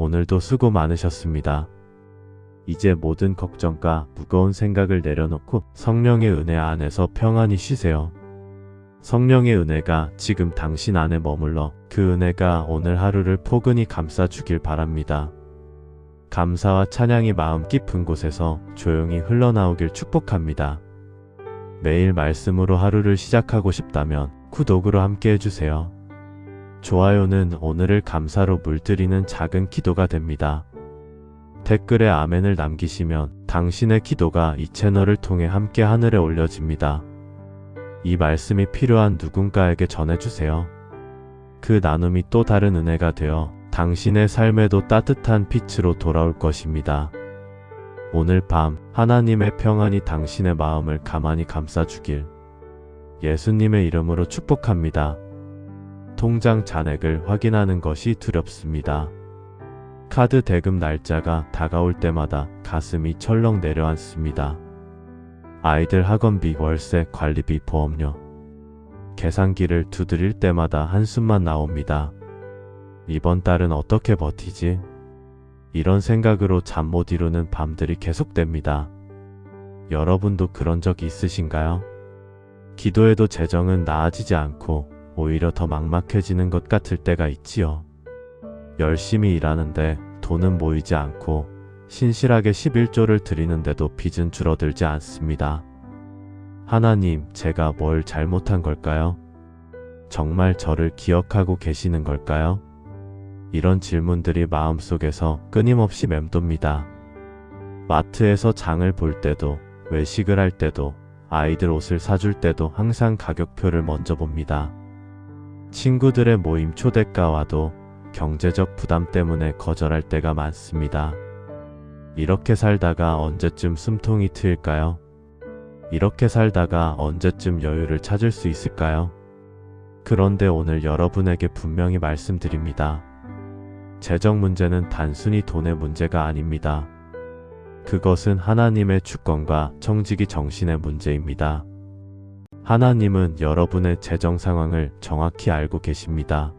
오늘도 수고 많으셨습니다. 이제 모든 걱정과 무거운 생각을 내려놓고 성령의 은혜 안에서 평안히 쉬세요. 성령의 은혜가 지금 당신 안에 머물러 그 은혜가 오늘 하루를 포근히 감싸주길 바랍니다. 감사와 찬양이 마음 깊은 곳에서 조용히 흘러나오길 축복합니다. 매일 말씀으로 하루를 시작하고 싶다면 구독으로 함께 해주세요. 좋아요는 오늘을 감사로 물들이는 작은 기도가 됩니다. 댓글에 아멘을 남기시면 당신의 기도가 이 채널을 통해 함께 하늘에 올려집니다. 이 말씀이 필요한 누군가에게 전해주세요. 그 나눔이 또 다른 은혜가 되어 당신의 삶에도 따뜻한 빛으로 돌아올 것입니다. 오늘 밤 하나님의 평안이 당신의 마음을 가만히 감싸주길 예수님의 이름으로 축복합니다. 통장 잔액을 확인하는 것이 두렵습니다. 카드 대금 날짜가 다가올 때마다 가슴이 철렁 내려앉습니다. 아이들 학원비, 월세, 관리비, 보험료, 계산기를 두드릴 때마다 한숨만 나옵니다. 이번 달은 어떻게 버티지? 이런 생각으로 잠 못 이루는 밤들이 계속됩니다. 여러분도 그런 적 있으신가요? 기도해도 재정은 나아지지 않고 오히려 더 막막해지는 것 같을 때가 있지요. 열심히 일하는데 돈은 모이지 않고 신실하게 11조를 드리는데도 빚은 줄어들지 않습니다. 하나님, 제가 뭘 잘못한 걸까요? 정말 저를 기억하고 계시는 걸까요? 이런 질문들이 마음속에서 끊임없이 맴돕니다. 마트에서 장을 볼 때도, 외식을 할 때도, 아이들 옷을 사줄 때도 항상 가격표를 먼저 봅니다. 친구들의 모임 초대가 와도 경제적 부담 때문에 거절할 때가 많습니다. 이렇게 살다가 언제쯤 숨통이 트일까요? 이렇게 살다가 언제쯤 여유를 찾을 수 있을까요? 그런데 오늘 여러분에게 분명히 말씀드립니다. 재정 문제는 단순히 돈의 문제가 아닙니다. 그것은 하나님의 주권과 청지기 정신의 문제입니다. 하나님은 여러분의 재정 상황을 정확히 알고 계십니다.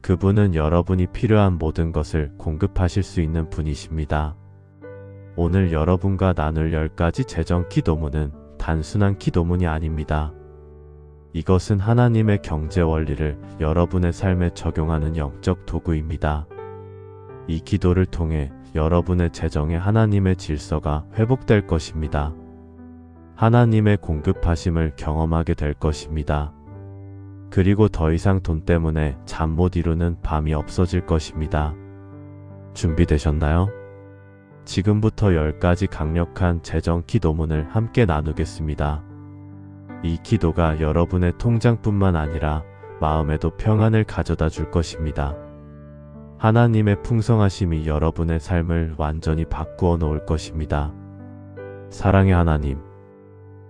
그분은 여러분이 필요한 모든 것을 공급하실 수 있는 분이십니다. 오늘 여러분과 나눌 10가지 재정 기도문은 단순한 기도문이 아닙니다. 이것은 하나님의 경제 원리를 여러분의 삶에 적용하는 영적 도구입니다. 이 기도를 통해 여러분의 재정에 하나님의 질서가 회복될 것입니다. 하나님의 공급하심을 경험하게 될 것입니다. 그리고 더 이상 돈 때문에 잠 못 이루는 밤이 없어질 것입니다. 준비되셨나요? 지금부터 10가지 강력한 재정 기도문을 함께 나누겠습니다. 이 기도가 여러분의 통장뿐만 아니라 마음에도 평안을 가져다 줄 것입니다. 하나님의 풍성하심이 여러분의 삶을 완전히 바꾸어 놓을 것입니다. 사랑의 하나님,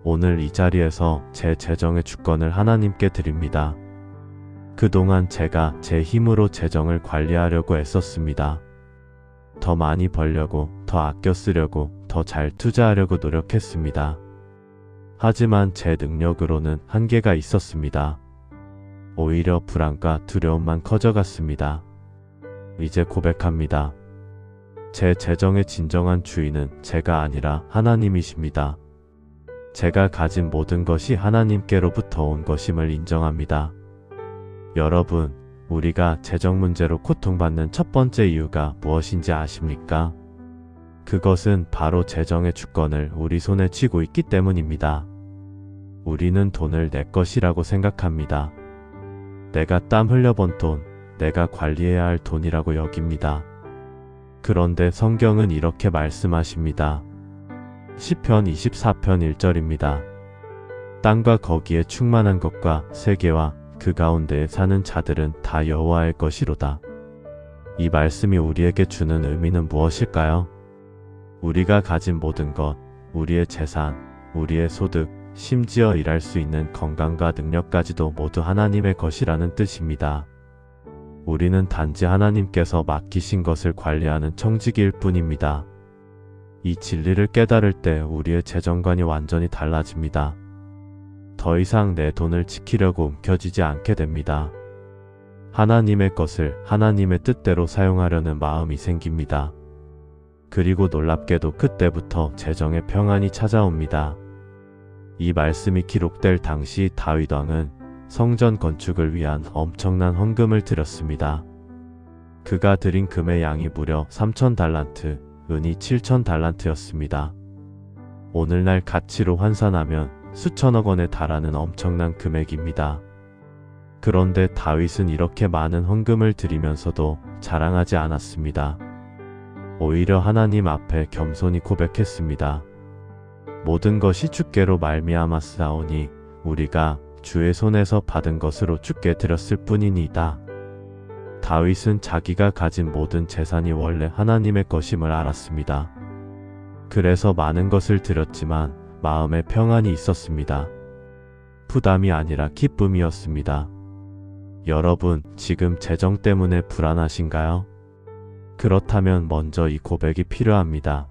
오늘 이 자리에서 제 재정의 주권을 하나님께 드립니다. 그동안 제가 제 힘으로 재정을 관리하려고 애썼습니다. 더 많이 벌려고, 더 아껴 쓰려고, 더 잘 투자하려고 노력했습니다. 하지만 제 능력으로는 한계가 있었습니다. 오히려 불안과 두려움만 커져갔습니다. 이제 고백합니다. 제 재정의 진정한 주인은 제가 아니라 하나님이십니다. 제가 가진 모든 것이 하나님께로부터 온 것임을 인정합니다. 여러분, 우리가 재정 문제로 고통받는 첫 번째 이유가 무엇인지 아십니까? 그것은 바로 재정의 주권을 우리 손에 쥐고 있기 때문입니다. 우리는 돈을 내 것이라고 생각합니다. 내가 땀 흘려번 돈, 내가 관리해야 할 돈이라고 여깁니다. 그런데 성경은 이렇게 말씀하십니다. 시편 24편 1절입니다. 땅과 거기에 충만한 것과 세계와 그 가운데에 사는 자들은 다 여호와의 것이로다. 이 말씀이 우리에게 주는 의미는 무엇일까요? 우리가 가진 모든 것, 우리의 재산, 우리의 소득, 심지어 일할 수 있는 건강과 능력까지도 모두 하나님의 것이라는 뜻입니다. 우리는 단지 하나님께서 맡기신 것을 관리하는 청지기일 뿐입니다. 이 진리를 깨달을 때 우리의 재정관이 완전히 달라집니다. 더 이상 내 돈을 지키려고 움켜쥐지 않게 됩니다. 하나님의 것을 하나님의 뜻대로 사용하려는 마음이 생깁니다. 그리고 놀랍게도 그때부터 재정의 평안이 찾아옵니다. 이 말씀이 기록될 당시 다윗 왕은 성전 건축을 위한 엄청난 헌금을 드렸습니다. 그가 드린 금의 양이 무려 3,000달란트, 은이 7,000달란트였습니다. 오늘날 가치로 환산하면 수천억 원에 달하는 엄청난 금액입니다. 그런데 다윗은 이렇게 많은 헌금을 드리면서도 자랑하지 않았습니다. 오히려 하나님 앞에 겸손히 고백했습니다. 모든 것이 주께로 말미암았사오니 우리가 주의 손에서 받은 것으로 주께 드렸을 뿐이니이다. 다윗은 자기가 가진 모든 재산이 원래 하나님의 것임을 알았습니다. 그래서 많은 것을 드렸지만 마음에 평안이 있었습니다. 부담이 아니라 기쁨이었습니다. 여러분, 지금 재정 때문에 불안하신가요? 그렇다면 먼저 이 고백이 필요합니다.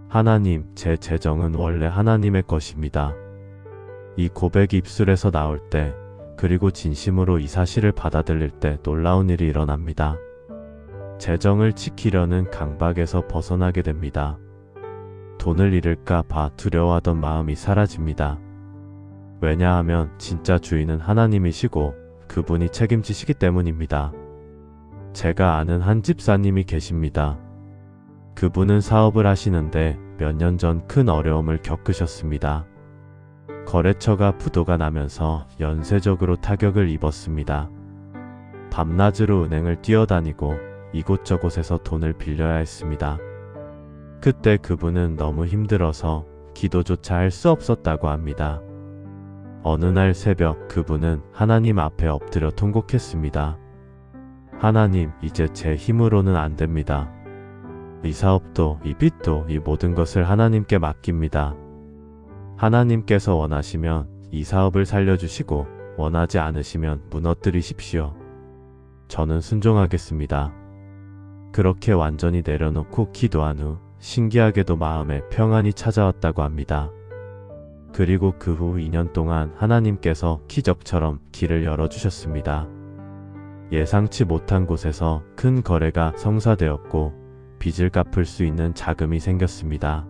하나님, 제 재정은 원래 하나님의 것입니다. 이 고백이 입술에서 나올 때, 그리고 진심으로 이 사실을 받아들일 때 놀라운 일이 일어납니다. 재정을 지키려는 강박에서 벗어나게 됩니다. 돈을 잃을까 봐 두려워하던 마음이 사라집니다. 왜냐하면 진짜 주인은 하나님이시고 그분이 책임지시기 때문입니다. 제가 아는 한 집사님이 계십니다. 그분은 사업을 하시는데 몇 년 전 큰 어려움을 겪으셨습니다. 거래처가 부도가 나면서 연쇄적으로 타격을 입었습니다. 밤낮으로 은행을 뛰어다니고 이곳저곳에서 돈을 빌려야 했습니다. 그때 그분은 너무 힘들어서 기도조차 할 수 없었다고 합니다. 어느 날 새벽 그분은 하나님 앞에 엎드려 통곡했습니다. 하나님, 이제 제 힘으로는 안 됩니다. 이 사업도 이 빚도 이 모든 것을 하나님께 맡깁니다. 하나님께서 원하시면 이 사업을 살려주시고 원하지 않으시면 무너뜨리십시오. 저는 순종하겠습니다. 그렇게 완전히 내려놓고 기도한 후 신기하게도 마음에 평안이 찾아왔다고 합니다. 그리고 그 후 2년 동안 하나님께서 기적처럼 길을 열어주셨습니다. 예상치 못한 곳에서 큰 거래가 성사되었고 빚을 갚을 수 있는 자금이 생겼습니다.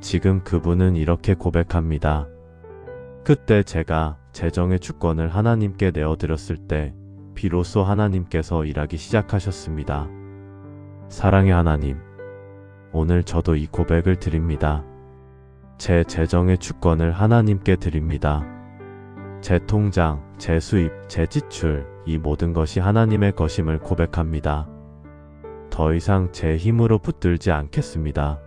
지금 그분은 이렇게 고백합니다. 그때 제가 재정의 주권을 하나님께 내어드렸을 때 비로소 하나님께서 일하기 시작하셨습니다. 사랑의 하나님, 오늘 저도 이 고백을 드립니다. 제 재정의 주권을 하나님께 드립니다. 제 통장, 제 수입, 제 지출, 이 모든 것이 하나님의 것임을 고백합니다. 더 이상 제 힘으로 붙들지 않겠습니다.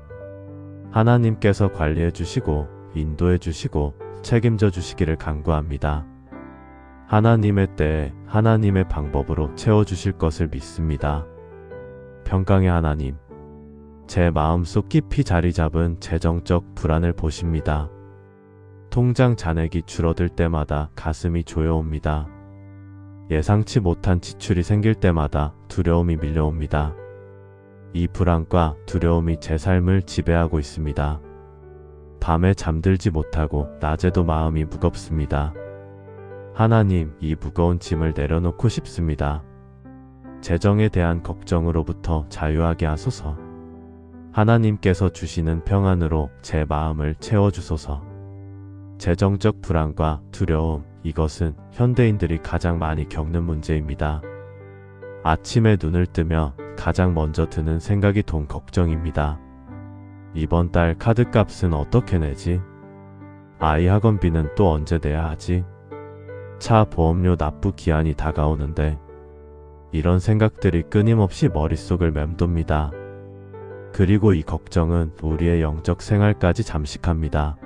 하나님께서 관리해 주시고 인도해 주시고 책임져 주시기를 간구합니다. 하나님의 때에 하나님의 방법으로 채워주실 것을 믿습니다. 평강의 하나님, 제 마음속 깊이 자리 잡은 재정적 불안을 보십니다. 통장 잔액이 줄어들 때마다 가슴이 조여옵니다. 예상치 못한 지출이 생길 때마다 두려움이 밀려옵니다. 이 불안과 두려움이 제 삶을 지배하고 있습니다. 밤에 잠들지 못하고 낮에도 마음이 무겁습니다. 하나님, 이 무거운 짐을 내려놓고 싶습니다. 재정에 대한 걱정으로부터 자유하게 하소서. 하나님께서 주시는 평안으로 제 마음을 채워주소서. 재정적 불안과 두려움, 이것은 현대인들이 가장 많이 겪는 문제입니다. 아침에 눈을 뜨며 가장 먼저 드는 생각이 돈 걱정입니다. 이번 달 카드값은 어떻게 내지? 아이 학원비는 또 언제 내야 하지? 차 보험료 납부 기한이 다가오는데, 이런 생각들이 끊임없이 머릿속을 맴돕니다. 그리고 이 걱정은 우리의 영적 생활까지 잠식합니다.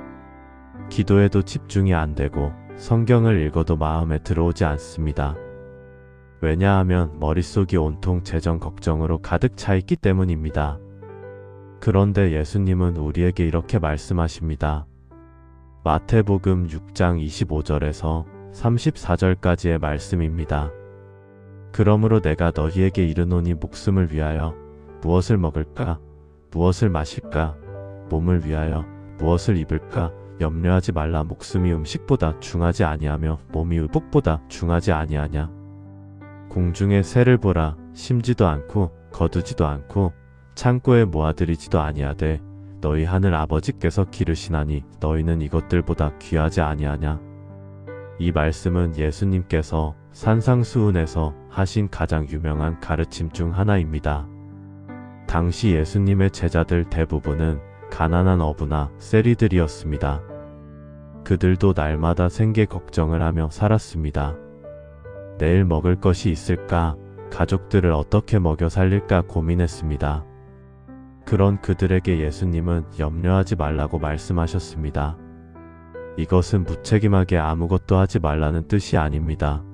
기도에도 집중이 안 되고 성경을 읽어도 마음에 들어오지 않습니다. 왜냐하면 머릿속이 온통 재정 걱정으로 가득 차 있기 때문입니다. 그런데 예수님은 우리에게 이렇게 말씀하십니다. 마태복음 6장 25절에서 34절까지의 말씀입니다. 그러므로 내가 너희에게 이르노니 목숨을 위하여 무엇을 먹을까? 무엇을 마실까? 몸을 위하여 무엇을 입을까? 염려하지 말라. 목숨이 음식보다 중하지 아니하며 몸이 의복보다 중하지 아니하냐? 공중의 새를 보라. 심지도 않고 거두지도 않고 창고에 모아들이지도 아니하되 너희 하늘 아버지께서 기르시나니 너희는 이것들보다 귀하지 아니하냐. 이 말씀은 예수님께서 산상수훈에서 하신 가장 유명한 가르침 중 하나입니다. 당시 예수님의 제자들 대부분은 가난한 어부나 세리들이었습니다. 그들도 날마다 생계 걱정을 하며 살았습니다. 내일 먹을 것이 있을까? 가족들을 어떻게 먹여 살릴까 고민했습니다. 그런 그들에게 예수님은 염려하지 말라고 말씀하셨습니다. 이것은 무책임하게 아무것도 하지 말라는 뜻이 아닙니다.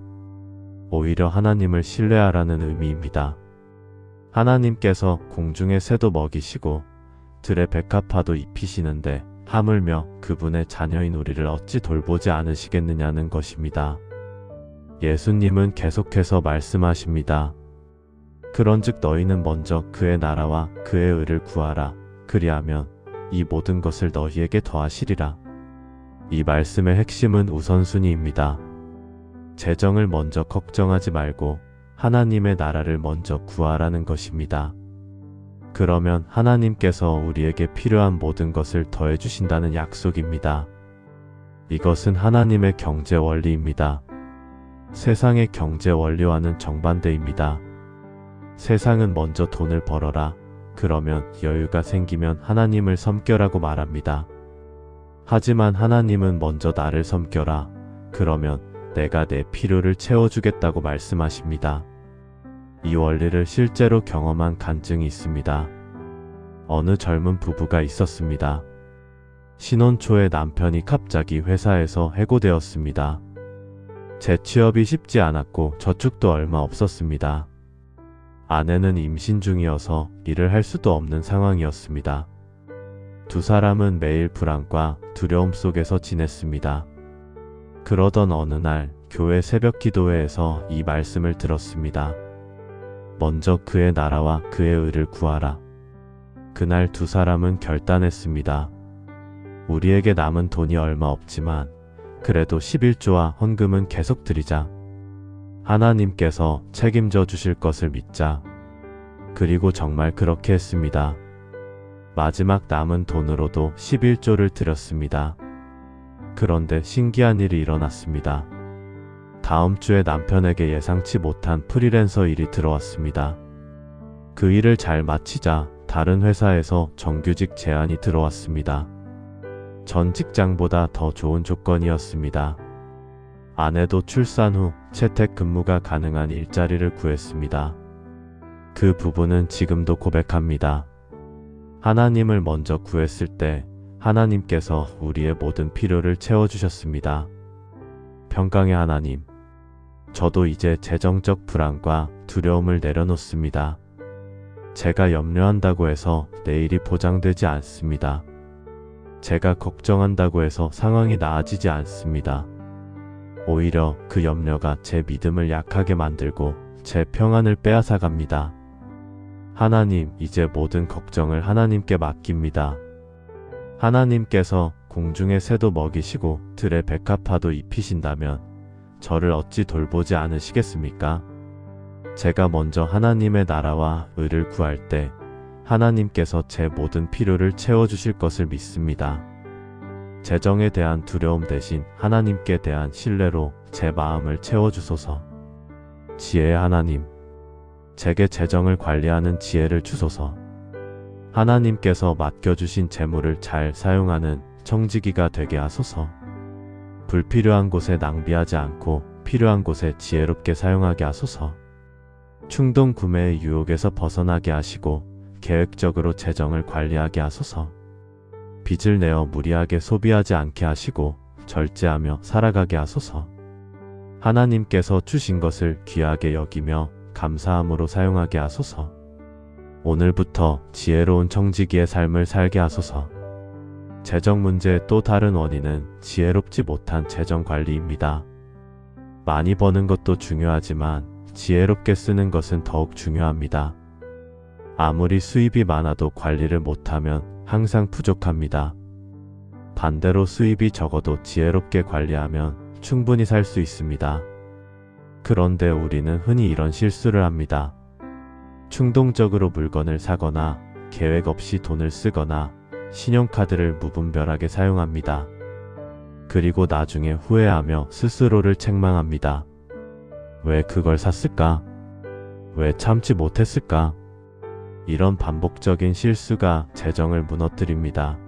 오히려 하나님을 신뢰하라는 의미입니다. 하나님께서 공중의 새도 먹이시고 들의 백합화도 입히시는데 하물며 그분의 자녀인 우리를 어찌 돌보지 않으시겠느냐는 것입니다. 예수님은 계속해서 말씀하십니다. 그런즉 너희는 먼저 그의 나라와 그의 의를 구하라. 그리하면 이 모든 것을 너희에게 더하시리라. 이 말씀의 핵심은 우선순위입니다. 재정을 먼저 걱정하지 말고 하나님의 나라를 먼저 구하라는 것입니다. 그러면 하나님께서 우리에게 필요한 모든 것을 더해 주신다는 약속입니다. 이것은 하나님의 경제 원리입니다. 세상의 경제 원리와는 정반대입니다. 세상은 먼저 돈을 벌어라. 그러면 여유가 생기면 하나님을 섬겨라고 말합니다. 하지만 하나님은 먼저 나를 섬겨라. 그러면 내가 내 필요를 채워주겠다고 말씀하십니다. 이 원리를 실제로 경험한 간증이 있습니다. 어느 젊은 부부가 있었습니다. 신혼 초에 남편이 갑자기 회사에서 해고되었습니다. 재취업이 쉽지 않았고 저축도 얼마 없었습니다. 아내는 임신 중이어서 일을 할 수도 없는 상황이었습니다. 두 사람은 매일 불안과 두려움 속에서 지냈습니다. 그러던 어느 날 교회 새벽 기도회에서 이 말씀을 들었습니다. 먼저 그의 나라와 그의 의를 구하라. 그날 두 사람은 결단했습니다. 우리에게 남은 돈이 얼마 없지만 그래도 11조와 헌금은 계속 드리자. 하나님께서 책임져 주실 것을 믿자. 그리고 정말 그렇게 했습니다. 마지막 남은 돈으로도 11조를 드렸습니다. 그런데 신기한 일이 일어났습니다. 다음 주에 남편에게 예상치 못한 프리랜서 일이 들어왔습니다. 그 일을 잘 마치자 다른 회사에서 정규직 제안이 들어왔습니다. 전 직장보다 더 좋은 조건이었습니다. 아내도 출산 후 재택근무가 가능한 일자리를 구했습니다. 그 부부는 지금도 고백합니다. 하나님을 먼저 구했을 때 하나님께서 우리의 모든 필요를 채워주셨습니다. 평강의 하나님, 저도 이제 재정적 불안과 두려움을 내려놓습니다. 제가 염려한다고 해서 내일이 보장되지 않습니다. 제가 걱정한다고 해서 상황이 나아지지 않습니다. 오히려 그 염려가 제 믿음을 약하게 만들고 제 평안을 빼앗아갑니다. 하나님, 이제 모든 걱정을 하나님께 맡깁니다. 하나님께서 공중의 새도 먹이시고 들의 백합화도 입히신다면 저를 어찌 돌보지 않으시겠습니까? 제가 먼저 하나님의 나라와 의를 구할 때 하나님께서 제 모든 필요를 채워주실 것을 믿습니다. 재정에 대한 두려움 대신 하나님께 대한 신뢰로 제 마음을 채워주소서. 지혜의 하나님, 제게 재정을 관리하는 지혜를 주소서. 하나님께서 맡겨주신 재물을 잘 사용하는 청지기가 되게 하소서. 불필요한 곳에 낭비하지 않고 필요한 곳에 지혜롭게 사용하게 하소서. 충동 구매의 유혹에서 벗어나게 하시고 계획적으로 재정을 관리하게 하소서. 빚을 내어 무리하게 소비하지 않게 하시고 절제하며 살아가게 하소서. 하나님께서 주신 것을 귀하게 여기며 감사함으로 사용하게 하소서. 오늘부터 지혜로운 청지기의 삶을 살게 하소서. 재정 문제의 또 다른 원인은 지혜롭지 못한 재정 관리입니다. 많이 버는 것도 중요하지만 지혜롭게 쓰는 것은 더욱 중요합니다. 아무리 수입이 많아도 관리를 못하면 항상 부족합니다. 반대로 수입이 적어도 지혜롭게 관리하면 충분히 살 수 있습니다. 그런데 우리는 흔히 이런 실수를 합니다. 충동적으로 물건을 사거나 계획 없이 돈을 쓰거나 신용카드를 무분별하게 사용합니다. 그리고 나중에 후회하며 스스로를 책망합니다. 왜 그걸 샀을까? 왜 참지 못했을까? 이런 반복적인 실수가 재정을 무너뜨립니다.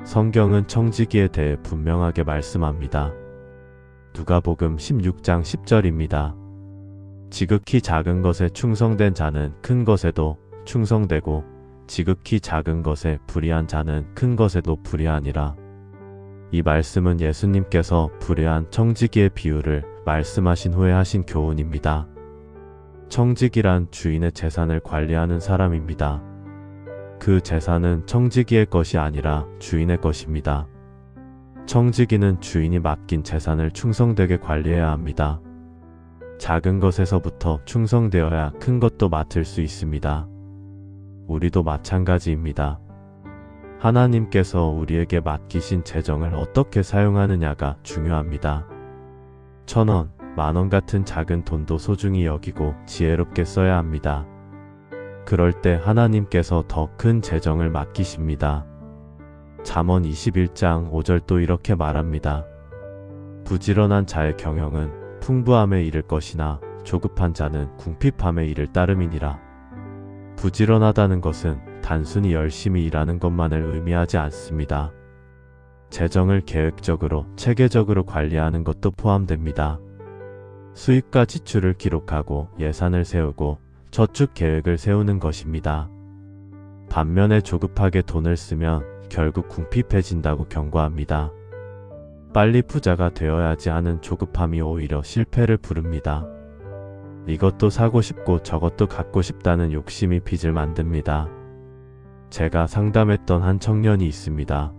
성경은 청지기에 대해 분명하게 말씀합니다. 누가복음 16장 10절입니다. 지극히 작은 것에 충성된 자는 큰 것에도 충성되고 지극히 작은 것에 불의한 자는 큰 것에도 불의하니라. 이 말씀은 예수님께서 불의한 청지기의 비유를 말씀하신 후에 하신 교훈입니다. 청지기란 주인의 재산을 관리하는 사람입니다. 그 재산은 청지기의 것이 아니라 주인의 것입니다. 청지기는 주인이 맡긴 재산을 충성되게 관리해야 합니다. 작은 것에서부터 충성되어야 큰 것도 맡을 수 있습니다. 우리도 마찬가지입니다. 하나님께서 우리에게 맡기신 재정을 어떻게 사용하느냐가 중요합니다. 1,000원, 만원 같은 작은 돈도 소중히 여기고 지혜롭게 써야 합니다. 그럴 때 하나님께서 더 큰 재정을 맡기십니다. 잠언 21장 5절도 이렇게 말합니다. 부지런한 자의 경영은 풍부함에 이를 것이나 조급한 자는 궁핍함에 이를 따름이니라. 부지런하다는 것은 단순히 열심히 일하는 것만을 의미하지 않습니다. 재정을 계획적으로, 체계적으로 관리하는 것도 포함됩니다. 수입과 지출을 기록하고 예산을 세우고 저축 계획을 세우는 것입니다. 반면에 조급하게 돈을 쓰면 결국 궁핍해진다고 경고합니다. 빨리 부자가 되어야지 하는 조급함이 오히려 실패를 부릅니다. 이것도 사고 싶고 저것도 갖고 싶다는 욕심이 빚을 만듭니다. 제가 상담했던 한 청년이 있습니다.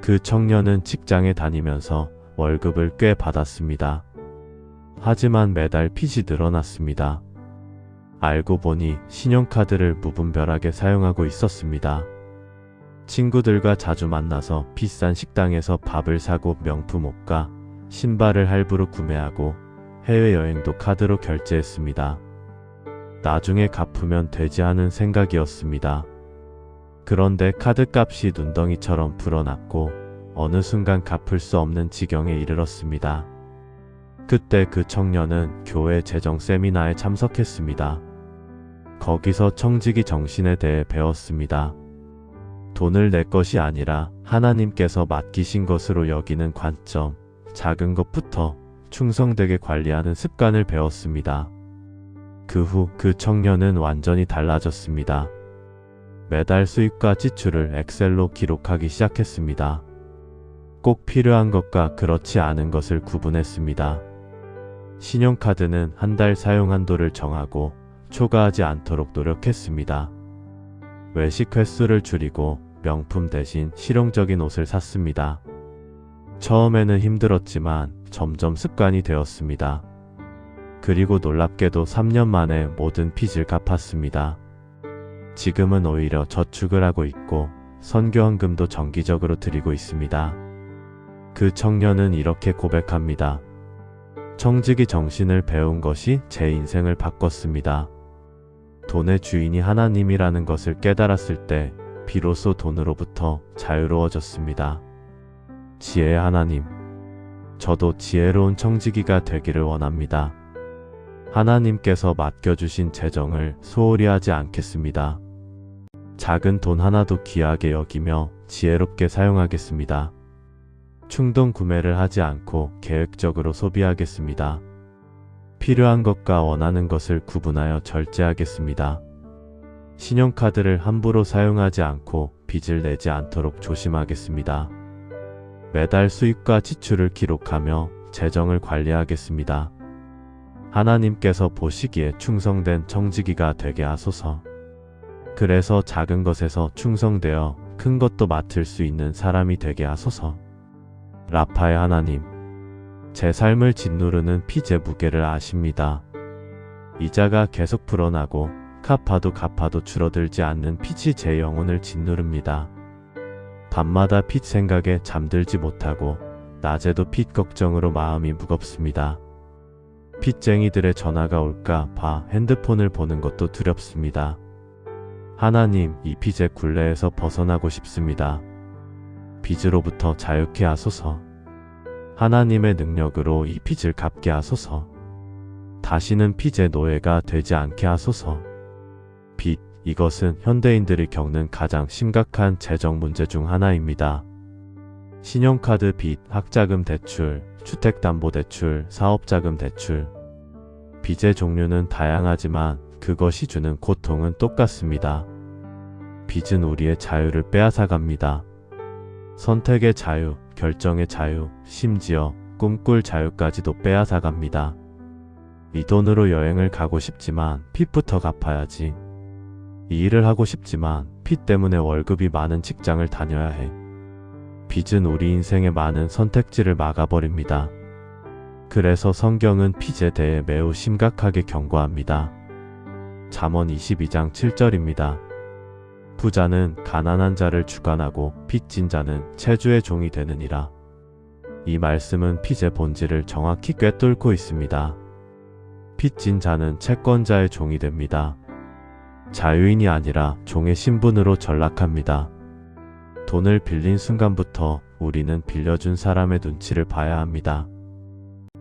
그 청년은 직장에 다니면서 월급을 꽤 받았습니다. 하지만 매달 빚이 늘어났습니다. 알고 보니 신용카드를 무분별하게 사용하고 있었습니다. 친구들과 자주 만나서 비싼 식당에서 밥을 사고 명품 옷과 신발을 할부로 구매하고 해외여행도 카드로 결제했습니다. 나중에 갚으면 되지 않은 생각이었습니다. 그런데 카드값이 눈덩이처럼 불어났고 어느 순간 갚을 수 없는 지경에 이르렀습니다. 그때 그 청년은 교회 재정 세미나에 참석했습니다. 거기서 청지기 정신에 대해 배웠습니다. 돈을 내 것이 아니라 하나님께서 맡기신 것으로 여기는 관점, 작은 것부터 충성되게 관리하는 습관을 배웠습니다. 그 후 그 청년은 완전히 달라졌습니다. 매달 수입과 지출을 엑셀로 기록하기 시작했습니다. 꼭 필요한 것과 그렇지 않은 것을 구분했습니다. 신용카드는 한 달 사용 한도를 정하고 초과하지 않도록 노력했습니다. 외식 횟수를 줄이고 명품 대신 실용적인 옷을 샀습니다. 처음에는 힘들었지만 점점 습관이 되었습니다. 그리고 놀랍게도 3년 만에 모든 빚을 갚았습니다. 지금은 오히려 저축을 하고 있고 선교헌금도 정기적으로 드리고 있습니다. 그 청년은 이렇게 고백합니다. 청지기 정신을 배운 것이 제 인생을 바꿨습니다. 돈의 주인이 하나님이라는 것을 깨달았을 때 비로소 돈으로부터 자유로워졌습니다. 지혜의 하나님, 저도 지혜로운 청지기가 되기를 원합니다. 하나님께서 맡겨주신 재정을 소홀히 하지 않겠습니다. 작은 돈 하나도 귀하게 여기며 지혜롭게 사용하겠습니다. 충동 구매를 하지 않고 계획적으로 소비하겠습니다. 필요한 것과 원하는 것을 구분하여 절제하겠습니다. 신용카드를 함부로 사용하지 않고 빚을 내지 않도록 조심하겠습니다. 매달 수입과 지출을 기록하며 재정을 관리하겠습니다. 하나님께서 보시기에 충성된 청지기가 되게 하소서. 그래서 작은 것에서 충성되어 큰 것도 맡을 수 있는 사람이 되게 하소서. 라파의 하나님, 제 삶을 짓누르는 빚의 무게를 아십니다. 이자가 계속 불어나고 갚아도 줄어들지 않는 빚이 제 영혼을 짓누릅니다. 밤마다 빚 생각에 잠들지 못하고 낮에도 빚 걱정으로 마음이 무겁습니다. 빚쟁이들의 전화가 올까 봐 핸드폰을 보는 것도 두렵습니다. 하나님, 이 빚의 굴레에서 벗어나고 싶습니다. 빚으로부터 자유케 하소서. 하나님의 능력으로 이 빚을 갚게 하소서. 다시는 빚의 노예가 되지 않게 하소서. 빚, 이것은 현대인들이 겪는 가장 심각한 재정 문제 중 하나입니다. 신용카드 빚, 학자금 대출, 주택담보대출, 사업자금 대출. 빚의 종류는 다양하지만 그것이 주는 고통은 똑같습니다. 빚은 우리의 자유를 빼앗아갑니다. 선택의 자유, 결정의 자유, 심지어 꿈꿀 자유까지도 빼앗아갑니다. 이 돈으로 여행을 가고 싶지만 빚부터 갚아야지. 이 일을 하고 싶지만 빚 때문에 월급이 많은 직장을 다녀야 해. 빚은 우리 인생의 많은 선택지를 막아버립니다. 그래서 성경은 빚에 대해 매우 심각하게 경고합니다. 잠언 22장 7절입니다. 부자는 가난한 자를 주관하고 빚진 자는 채주의 종이 되느니라. 이 말씀은 빚의 본질을 정확히 꿰뚫고 있습니다. 빚진 자는 채권자의 종이 됩니다. 자유인이 아니라 종의 신분으로 전락합니다. 돈을 빌린 순간부터 우리는 빌려준 사람의 눈치를 봐야 합니다.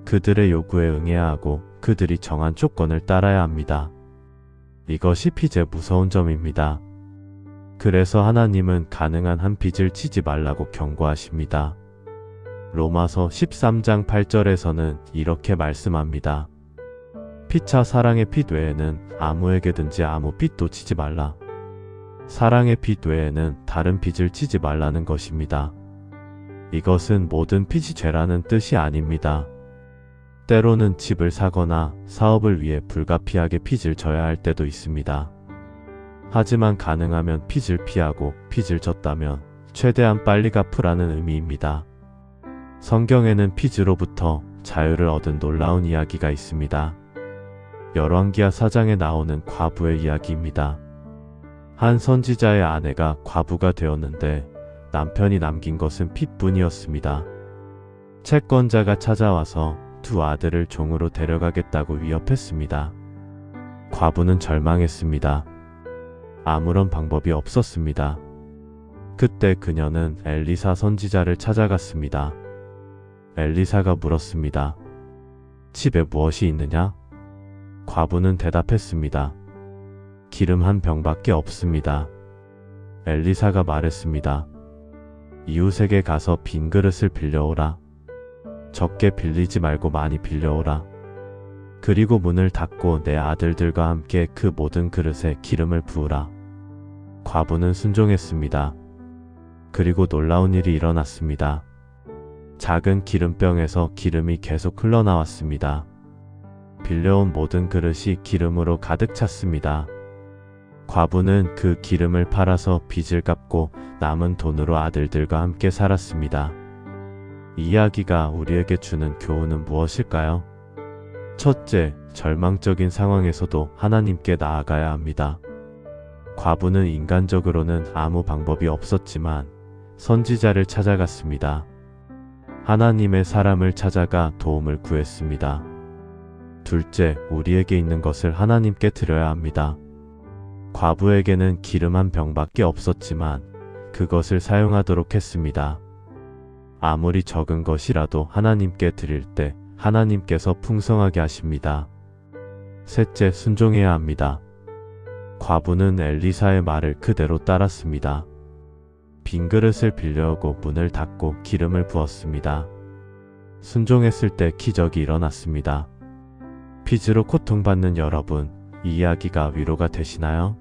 그들의 요구에 응해야 하고 그들이 정한 조건을 따라야 합니다. 이것이 빚의 무서운 점입니다. 그래서 하나님은 가능한 한 빚을 지지 말라고 경고하십니다. 로마서 13장 8절에서는 이렇게 말씀합니다. 피차 사랑의 빚 외에는 아무에게든지 아무 빚도 지지 말라. 사랑의 빚 외에는 다른 빚을 지지 말라는 것입니다. 이것은 모든 빚이 죄라는 뜻이 아닙니다. 때로는 집을 사거나 사업을 위해 불가피하게 빚을 져야 할 때도 있습니다. 하지만 가능하면 빚을 피하고 빚을 졌다면 최대한 빨리 갚으라는 의미입니다. 성경에는 빚으로부터 자유를 얻은 놀라운 이야기가 있습니다. 열왕기하 4장에 나오는 과부의 이야기입니다. 한 선지자의 아내가 과부가 되었는데 남편이 남긴 것은 빚뿐이었습니다. 채권자가 찾아와서 두 아들을 종으로 데려가겠다고 위협했습니다. 과부는 절망했습니다. 아무런 방법이 없었습니다. 그때 그녀는 엘리사 선지자를 찾아갔습니다. 엘리사가 물었습니다. 집에 무엇이 있느냐? 과부는 대답했습니다. 기름 한 병밖에 없습니다. 엘리사가 말했습니다. 이웃에게 가서 빈 그릇을 빌려오라. 적게 빌리지 말고 많이 빌려오라. 그리고 문을 닫고 내 아들들과 함께 그 모든 그릇에 기름을 부으라. 과부는 순종했습니다. 그리고 놀라운 일이 일어났습니다. 작은 기름병에서 기름이 계속 흘러나왔습니다. 빌려온 모든 그릇이 기름으로 가득 찼습니다. 과부는 그 기름을 팔아서 빚을 갚고 남은 돈으로 아들들과 함께 살았습니다. 이 이야기가 우리에게 주는 교훈은 무엇일까요? 첫째, 절망적인 상황에서도 하나님께 나아가야 합니다. 과부는 인간적으로는 아무 방법이 없었지만 선지자를 찾아갔습니다. 하나님의 사람을 찾아가 도움을 구했습니다. 둘째, 우리에게 있는 것을 하나님께 드려야 합니다. 과부에게는 기름 한 병밖에 없었지만 그것을 사용하도록 했습니다. 아무리 적은 것이라도 하나님께 드릴 때 하나님께서 풍성하게 하십니다. 셋째, 순종해야 합니다. 과부는 엘리사의 말을 그대로 따랐습니다. 빈 그릇을 빌려오고 문을 닫고 기름을 부었습니다. 순종했을 때 기적이 일어났습니다. 빚으로 고통받는 여러분, 이 이야기가 위로가 되시나요?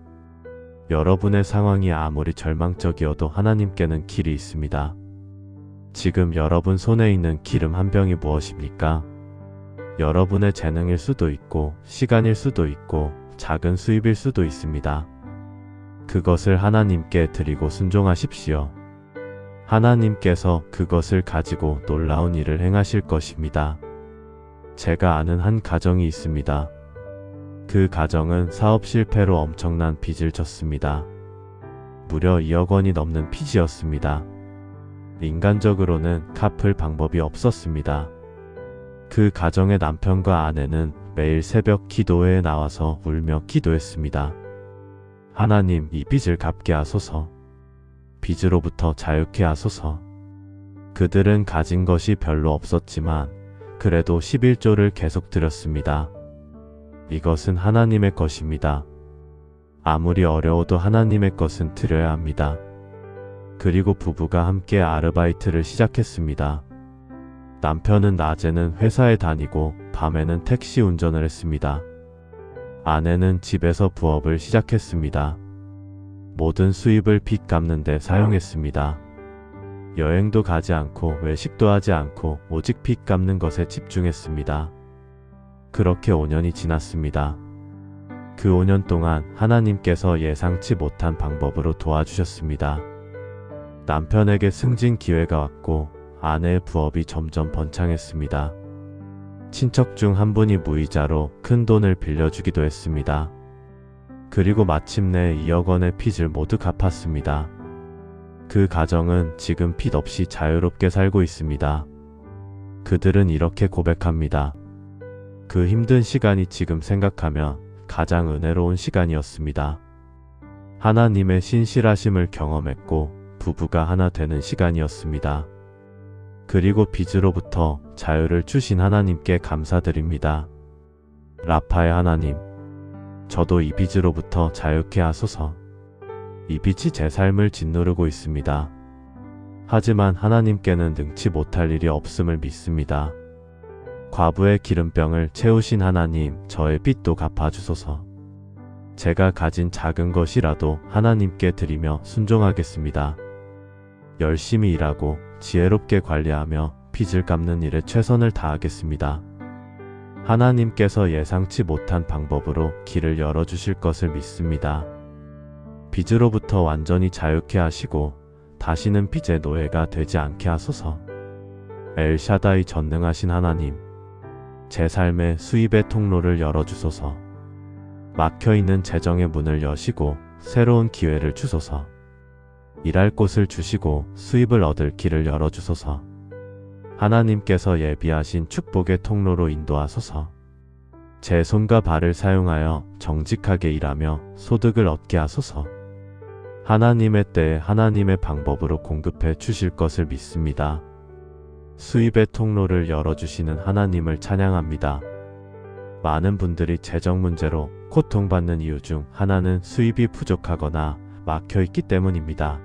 여러분의 상황이 아무리 절망적이어도 하나님께는 길이 있습니다. 지금 여러분 손에 있는 기름 한 병이 무엇입니까? 여러분의 재능일 수도 있고 시간일 수도 있고 작은 수입일 수도 있습니다. 그것을 하나님께 드리고 순종하십시오. 하나님께서 그것을 가지고 놀라운 일을 행하실 것입니다. 제가 아는 한 가정이 있습니다. 그 가정은 사업 실패로 엄청난 빚을 졌습니다. 무려 2억 원이 넘는 빚이었습니다. 인간적으로는 갚을 방법이 없었습니다. 그 가정의 남편과 아내는 매일 새벽 기도회에 나와서 울며 기도했습니다. 하나님, 이 빚을 갚게 하소서. 빚으로부터 자유케 하소서. 그들은 가진 것이 별로 없었지만 그래도 11조를 계속 드렸습니다. 이것은 하나님의 것입니다. 아무리 어려워도 하나님의 것은 드려야 합니다. 그리고 부부가 함께 아르바이트를 시작했습니다. 남편은 낮에는 회사에 다니고 밤에는 택시 운전을 했습니다. 아내는 집에서 부업을 시작했습니다. 모든 수입을 빚 갚는 데 사용했습니다. 여행도 가지 않고 외식도 하지 않고 오직 빚 갚는 것에 집중했습니다. 그렇게 5년이 지났습니다. 그 5년 동안 하나님께서 예상치 못한 방법으로 도와주셨습니다. 남편에게 승진 기회가 왔고 아내의 부업이 점점 번창했습니다. 친척 중 한 분이 무이자로 큰 돈을 빌려주기도 했습니다. 그리고 마침내 2억 원의 빚을 모두 갚았습니다. 그 가정은 지금 빚 없이 자유롭게 살고 있습니다. 그들은 이렇게 고백합니다. 그 힘든 시간이 지금 생각하면 가장 은혜로운 시간이었습니다. 하나님의 신실하심을 경험했고 부부가 하나 되는 시간이었습니다. 그리고 빚으로부터 자유를 주신 하나님께 감사드립니다. 라파의 하나님, 저도 이 빚으로부터 자유케 하소서. 이 빚이 제 삶을 짓누르고 있습니다. 하지만 하나님께는 능치 못할 일이 없음을 믿습니다. 과부의 기름병을 채우신 하나님, 저의 빚도 갚아주소서. 제가 가진 작은 것이라도 하나님께 드리며 순종하겠습니다. 열심히 일하고 지혜롭게 관리하며 빚을 갚는 일에 최선을 다하겠습니다. 하나님께서 예상치 못한 방법으로 길을 열어주실 것을 믿습니다. 빚으로부터 완전히 자유케 하시고 다시는 빚의 노예가 되지 않게 하소서. 엘샤다이 전능하신 하나님, 제 삶의 수입의 통로를 열어주소서. 막혀있는 재정의 문을 여시고 새로운 기회를 주소서. 일할 곳을 주시고 수입을 얻을 길을 열어주소서. 하나님께서 예비하신 축복의 통로로 인도하소서. 제 손과 발을 사용하여 정직하게 일하며 소득을 얻게 하소서. 하나님의 때에 하나님의 방법으로 공급해 주실 것을 믿습니다. 수입의 통로를 열어주시는 하나님을 찬양합니다. 많은 분들이 재정 문제로 고통받는 이유 중 하나는 수입이 부족하거나 막혀있기 때문입니다.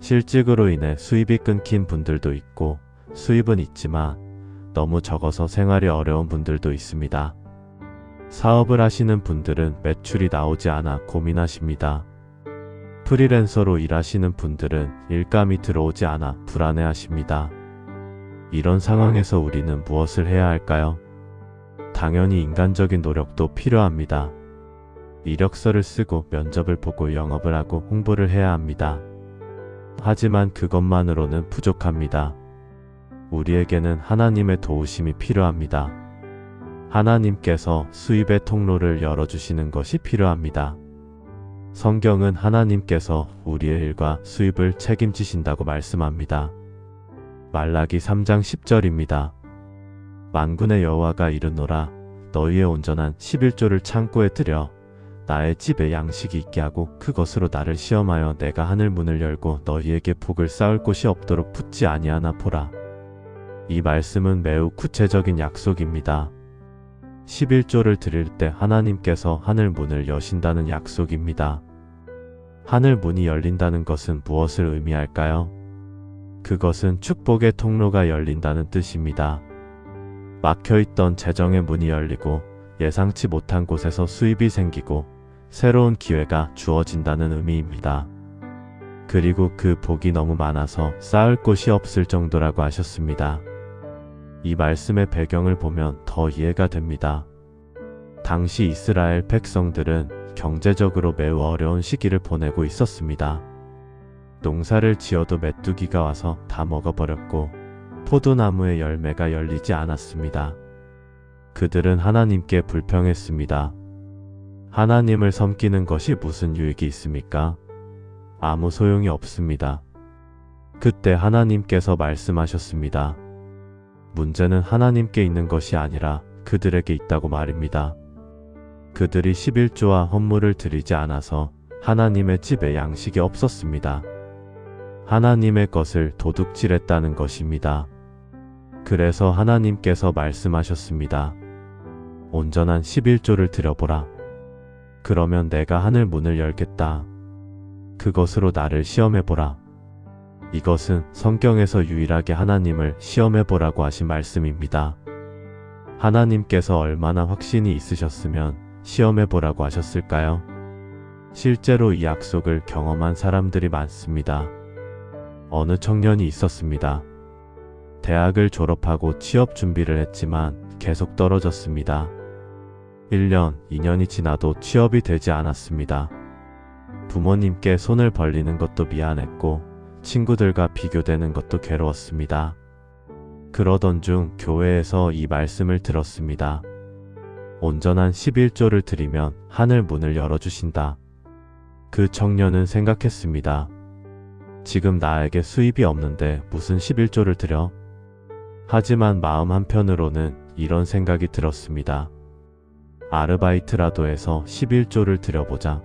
실직으로 인해 수입이 끊긴 분들도 있고 수입은 있지만 너무 적어서 생활이 어려운 분들도 있습니다. 사업을 하시는 분들은 매출이 나오지 않아 고민하십니다. 프리랜서로 일하시는 분들은 일감이 들어오지 않아 불안해하십니다. 이런 상황에서 우리는 무엇을 해야 할까요? 당연히 인간적인 노력도 필요합니다. 이력서를 쓰고 면접을 보고 영업을 하고 홍보를 해야 합니다. 하지만 그것만으로는 부족합니다. 우리에게는 하나님의 도우심이 필요합니다. 하나님께서 수입의 통로를 열어주시는 것이 필요합니다. 성경은 하나님께서 우리의 일과 수입을 책임지신다고 말씀합니다. 말라기 3장 10절입니다. 만군의 여호와가 이르노라, 너희의 온전한 11조를 창고에 들여 나의 집에 양식이 있게 하고 그것으로 나를 시험하여 내가 하늘 문을 열고 너희에게 복을 쌓을 곳이 없도록 붙지 아니하나 보라. 이 말씀은 매우 구체적인 약속입니다. 11조를 드릴 때 하나님께서 하늘 문을 여신다는 약속입니다. 하늘 문이 열린다는 것은 무엇을 의미할까요? 그것은 축복의 통로가 열린다는 뜻입니다. 막혀있던 재정의 문이 열리고 예상치 못한 곳에서 수입이 생기고 새로운 기회가 주어진다는 의미입니다. 그리고 그 복이 너무 많아서 쌓을 곳이 없을 정도라고 하셨습니다. 이 말씀의 배경을 보면 더 이해가 됩니다. 당시 이스라엘 백성들은 경제적으로 매우 어려운 시기를 보내고 있었습니다. 농사를 지어도 메뚜기가 와서 다 먹어버렸고 포도나무의 열매가 열리지 않았습니다. 그들은 하나님께 불평했습니다. 하나님을 섬기는 것이 무슨 유익이 있습니까? 아무 소용이 없습니다. 그때 하나님께서 말씀하셨습니다. 문제는 하나님께 있는 것이 아니라 그들에게 있다고 말입니다. 그들이 11조와 헌물을 드리지 않아서 하나님의 집에 양식이 없었습니다. 하나님의 것을 도둑질했다는 것입니다. 그래서 하나님께서 말씀하셨습니다. 온전한 11조를 드려보라. 그러면 내가 하늘 문을 열겠다. 그것으로 나를 시험해보라. 이것은 성경에서 유일하게 하나님을 시험해보라고 하신 말씀입니다. 하나님께서 얼마나 확신이 있으셨으면 시험해보라고 하셨을까요? 실제로 이 약속을 경험한 사람들이 많습니다. 어느 청년이 있었습니다. 대학을 졸업하고 취업 준비를 했지만 계속 떨어졌습니다. 1년, 2년이 지나도 취업이 되지 않았습니다. 부모님께 손을 벌리는 것도 미안했고 친구들과 비교되는 것도 괴로웠습니다. 그러던 중 교회에서 이 말씀을 들었습니다. 온전한 11조를 드리면 하늘 문을 열어주신다. 그 청년은 생각했습니다. 지금 나에게 수입이 없는데 무슨 11조를 드려? 하지만 마음 한편으로는 이런 생각이 들었습니다. 아르바이트라도 해서 11조를 드려보자.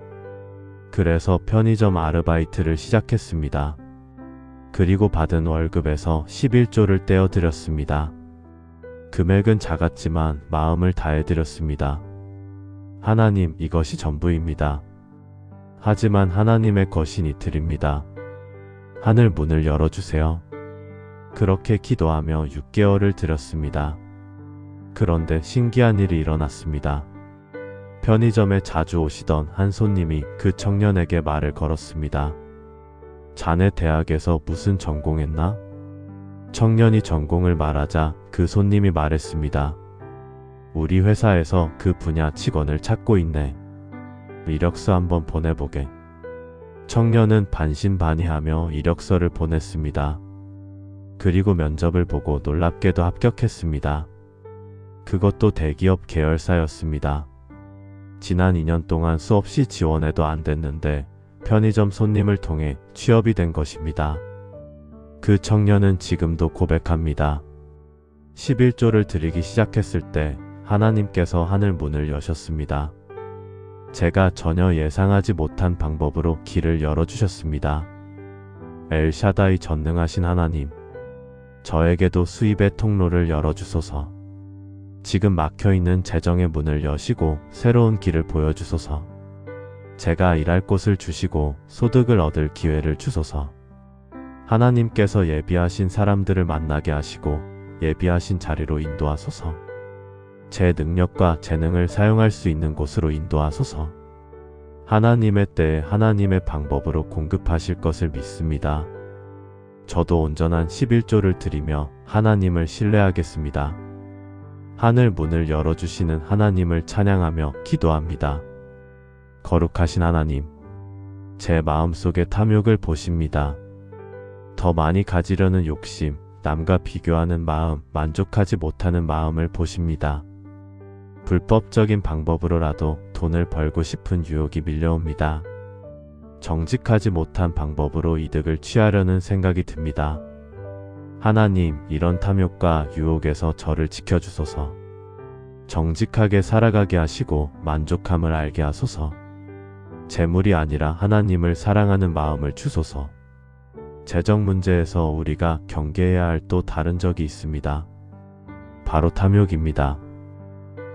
그래서 편의점 아르바이트를 시작했습니다. 그리고 받은 월급에서 11조를 떼어 드렸습니다. 금액은 작았지만 마음을 다해 드렸습니다. 하나님, 이것이 전부입니다. 하지만 하나님의 것이니 드립니다. 하늘 문을 열어주세요. 그렇게 기도하며 6개월을 드렸습니다. 그런데 신기한 일이 일어났습니다. 편의점에 자주 오시던 한 손님이 그 청년에게 말을 걸었습니다. 자네 대학에서 무슨 전공했나? 청년이 전공을 말하자 그 손님이 말했습니다. 우리 회사에서 그 분야 직원을 찾고 있네. 이력서 한번 보내보게. 청년은 반신반의하며 이력서를 보냈습니다. 그리고 면접을 보고 놀랍게도 합격했습니다. 그것도 대기업 계열사였습니다. 지난 2년 동안 수없이 지원해도 안 됐는데 편의점 손님을 통해 취업이 된 것입니다. 그 청년은 지금도 고백합니다. 11조를 드리기 시작했을 때 하나님께서 하늘 문을 여셨습니다. 제가 전혀 예상하지 못한 방법으로 길을 열어주셨습니다. 엘샤다이 전능하신 하나님, 저에게도 수입의 통로를 열어주소서. 지금 막혀있는 재정의 문을 여시고 새로운 길을 보여주소서. 제가 일할 곳을 주시고 소득을 얻을 기회를 주소서. 하나님께서 예비하신 사람들을 만나게 하시고 예비하신 자리로 인도하소서. 제 능력과 재능을 사용할 수 있는 곳으로 인도하소서. 하나님의 때에 하나님의 방법으로 공급하실 것을 믿습니다. 저도 온전한 11조를 드리며 하나님을 신뢰하겠습니다. 하늘 문을 열어주시는 하나님을 찬양하며 기도합니다. 거룩하신 하나님, 제 마음속의 탐욕을 보십니다. 더 많이 가지려는 욕심, 남과 비교하는 마음, 만족하지 못하는 마음을 보십니다. 불법적인 방법으로라도 돈을 벌고 싶은 유혹이 밀려옵니다. 정직하지 못한 방법으로 이득을 취하려는 생각이 듭니다. 하나님, 이런 탐욕과 유혹에서 저를 지켜주소서. 정직하게 살아가게 하시고 만족함을 알게 하소서. 재물이 아니라 하나님을 사랑하는 마음을 주소서. 재정 문제에서 우리가 경계해야 할 또 다른 적이 있습니다. 바로 탐욕입니다.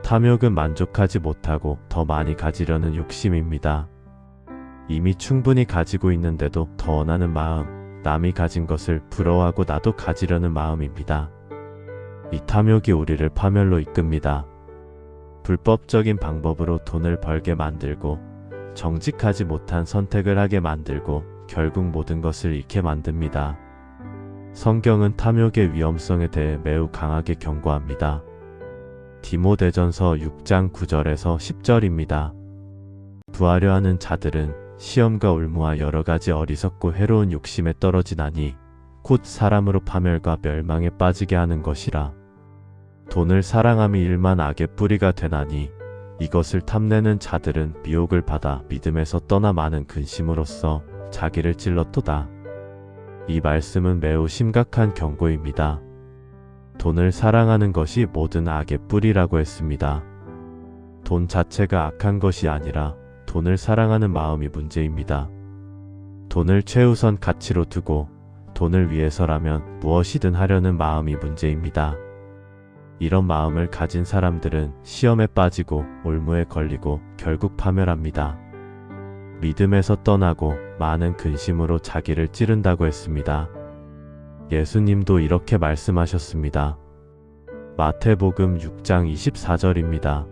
탐욕은 만족하지 못하고 더 많이 가지려는 욕심입니다. 이미 충분히 가지고 있는데도 더 원하는 마음, 남이 가진 것을 부러워하고 나도 가지려는 마음입니다. 이 탐욕이 우리를 파멸로 이끕니다. 불법적인 방법으로 돈을 벌게 만들고 정직하지 못한 선택을 하게 만들고 결국 모든 것을 잃게 만듭니다. 성경은 탐욕의 위험성에 대해 매우 강하게 경고합니다. 디모데전서 6장 9절에서 10절입니다. 부하려 하는 자들은 시험과 올무와 여러가지 어리석고 해로운 욕심에 떨어지나니 곧 사람으로 파멸과 멸망에 빠지게 하는 것이라. 돈을 사랑함이 일만 악의 뿌리가 되나니 이것을 탐내는 자들은 미혹을 받아 믿음에서 떠나 많은 근심으로써 자기를 찔렀도다. 이 말씀은 매우 심각한 경고입니다. 돈을 사랑하는 것이 모든 악의 뿌리라고 했습니다. 돈 자체가 악한 것이 아니라 돈을 사랑하는 마음이 문제입니다. 돈을 최우선 가치로 두고 돈을 위해서라면 무엇이든 하려는 마음이 문제입니다. 이런 마음을 가진 사람들은 시험에 빠지고 올무에 걸리고 결국 파멸합니다. 믿음에서 떠나고 많은 근심으로 자기를 찌른다고 했습니다. 예수님도 이렇게 말씀하셨습니다. 마태복음 6장 24절입니다.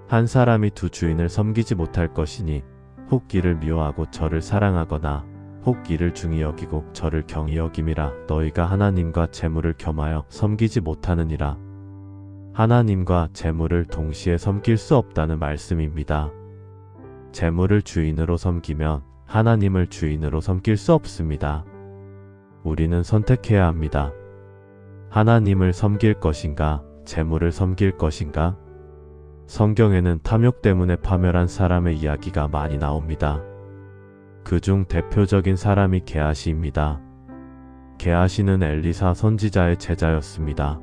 한 사람이 두 주인을 섬기지 못할 것이니 혹 이를 미워하고 저를 사랑하거나 혹 이를 중히 여기고 저를 경히 여김이라. 너희가 하나님과 재물을 겸하여 섬기지 못하느니라. 하나님과 재물을 동시에 섬길 수 없다는 말씀입니다. 재물을 주인으로 섬기면 하나님을 주인으로 섬길 수 없습니다. 우리는 선택해야 합니다. 하나님을 섬길 것인가, 재물을 섬길 것인가? 성경에는 탐욕 때문에 파멸한 사람의 이야기가 많이 나옵니다. 그중 대표적인 사람이 게하시입니다. 게하시는 엘리사 선지자의 제자였습니다.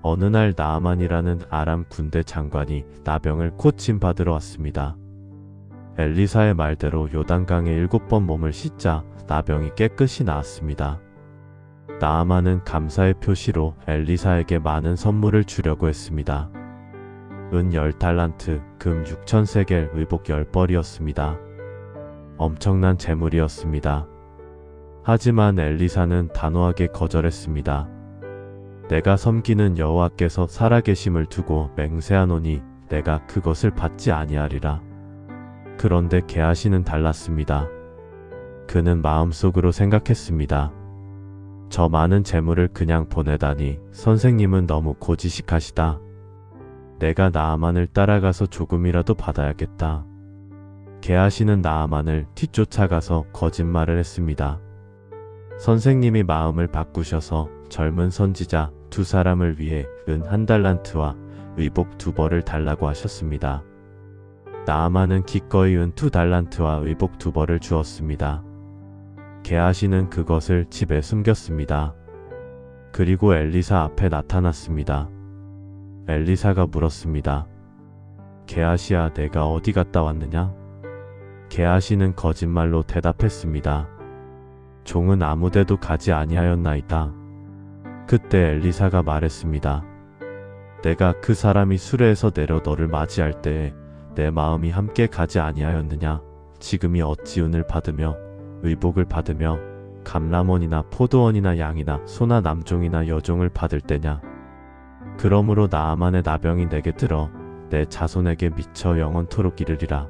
어느 날 나아만이라는 아람 군대 장관이 나병을 고침받으러 왔습니다. 엘리사의 말대로 요단강에 7번 몸을 씻자 나병이 깨끗이 나았습니다. 나아만은 감사의 표시로 엘리사에게 많은 선물을 주려고 했습니다. 은 10달란트, 금 6,000세겔, 의복 10벌이었습니다. 엄청난 재물이었습니다. 하지만 엘리사는 단호하게 거절했습니다. 내가 섬기는 여호와께서 살아계심을 두고 맹세하노니 내가 그것을 받지 아니하리라. 그런데 게하시는 달랐습니다. 그는 마음속으로 생각했습니다. 저 많은 재물을 그냥 보내다니 선생님은 너무 고지식하시다. 내가 나아만을 따라가서 조금이라도 받아야겠다. 게하시는 나아만을 뒤쫓아가서 거짓말을 했습니다. 선생님이 마음을 바꾸셔서 젊은 선지자 2사람을 위해 은 1달란트와 의복 2벌을 달라고 하셨습니다. 나아만은 기꺼이 은 2달란트와 의복 2벌을 주었습니다. 게하시는 그것을 집에 숨겼습니다. 그리고 엘리사 앞에 나타났습니다. 엘리사가 물었습니다. 게하시야, 내가 어디 갔다 왔느냐? 게하시는 거짓말로 대답했습니다. 종은 아무데도 가지 아니하였나이다. 그때 엘리사가 말했습니다. 내가 그 사람이 수레에서 내려 너를 맞이할 때에 내 마음이 함께 가지 아니하였느냐? 지금이 어찌 은을 받으며 의복을 받으며 감람원이나 포도원이나 양이나 소나 남종이나 여종을 받을 때냐? 그러므로 나아만의 나병이 내게 들어 내 자손에게 미쳐 영원토록 이르리라.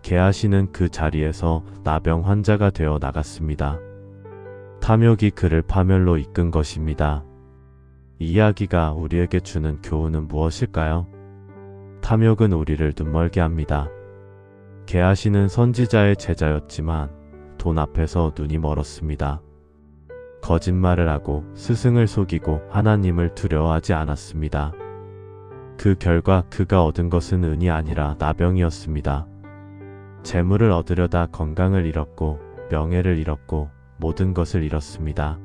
게하시는 그 자리에서 나병 환자가 되어 나갔습니다. 탐욕이 그를 파멸로 이끈 것입니다. 이 이야기가 우리에게 주는 교훈은 무엇일까요? 탐욕은 우리를 눈멀게 합니다. 게하시는 선지자의 제자였지만 돈 앞에서 눈이 멀었습니다. 거짓말을 하고 스승을 속이고 하나님을 두려워하지 않았습니다. 그 결과 그가 얻은 것은 은이 아니라 나병이었습니다. 재물을 얻으려다 건강을 잃었고 명예를 잃었고 모든 것을 잃었습니다.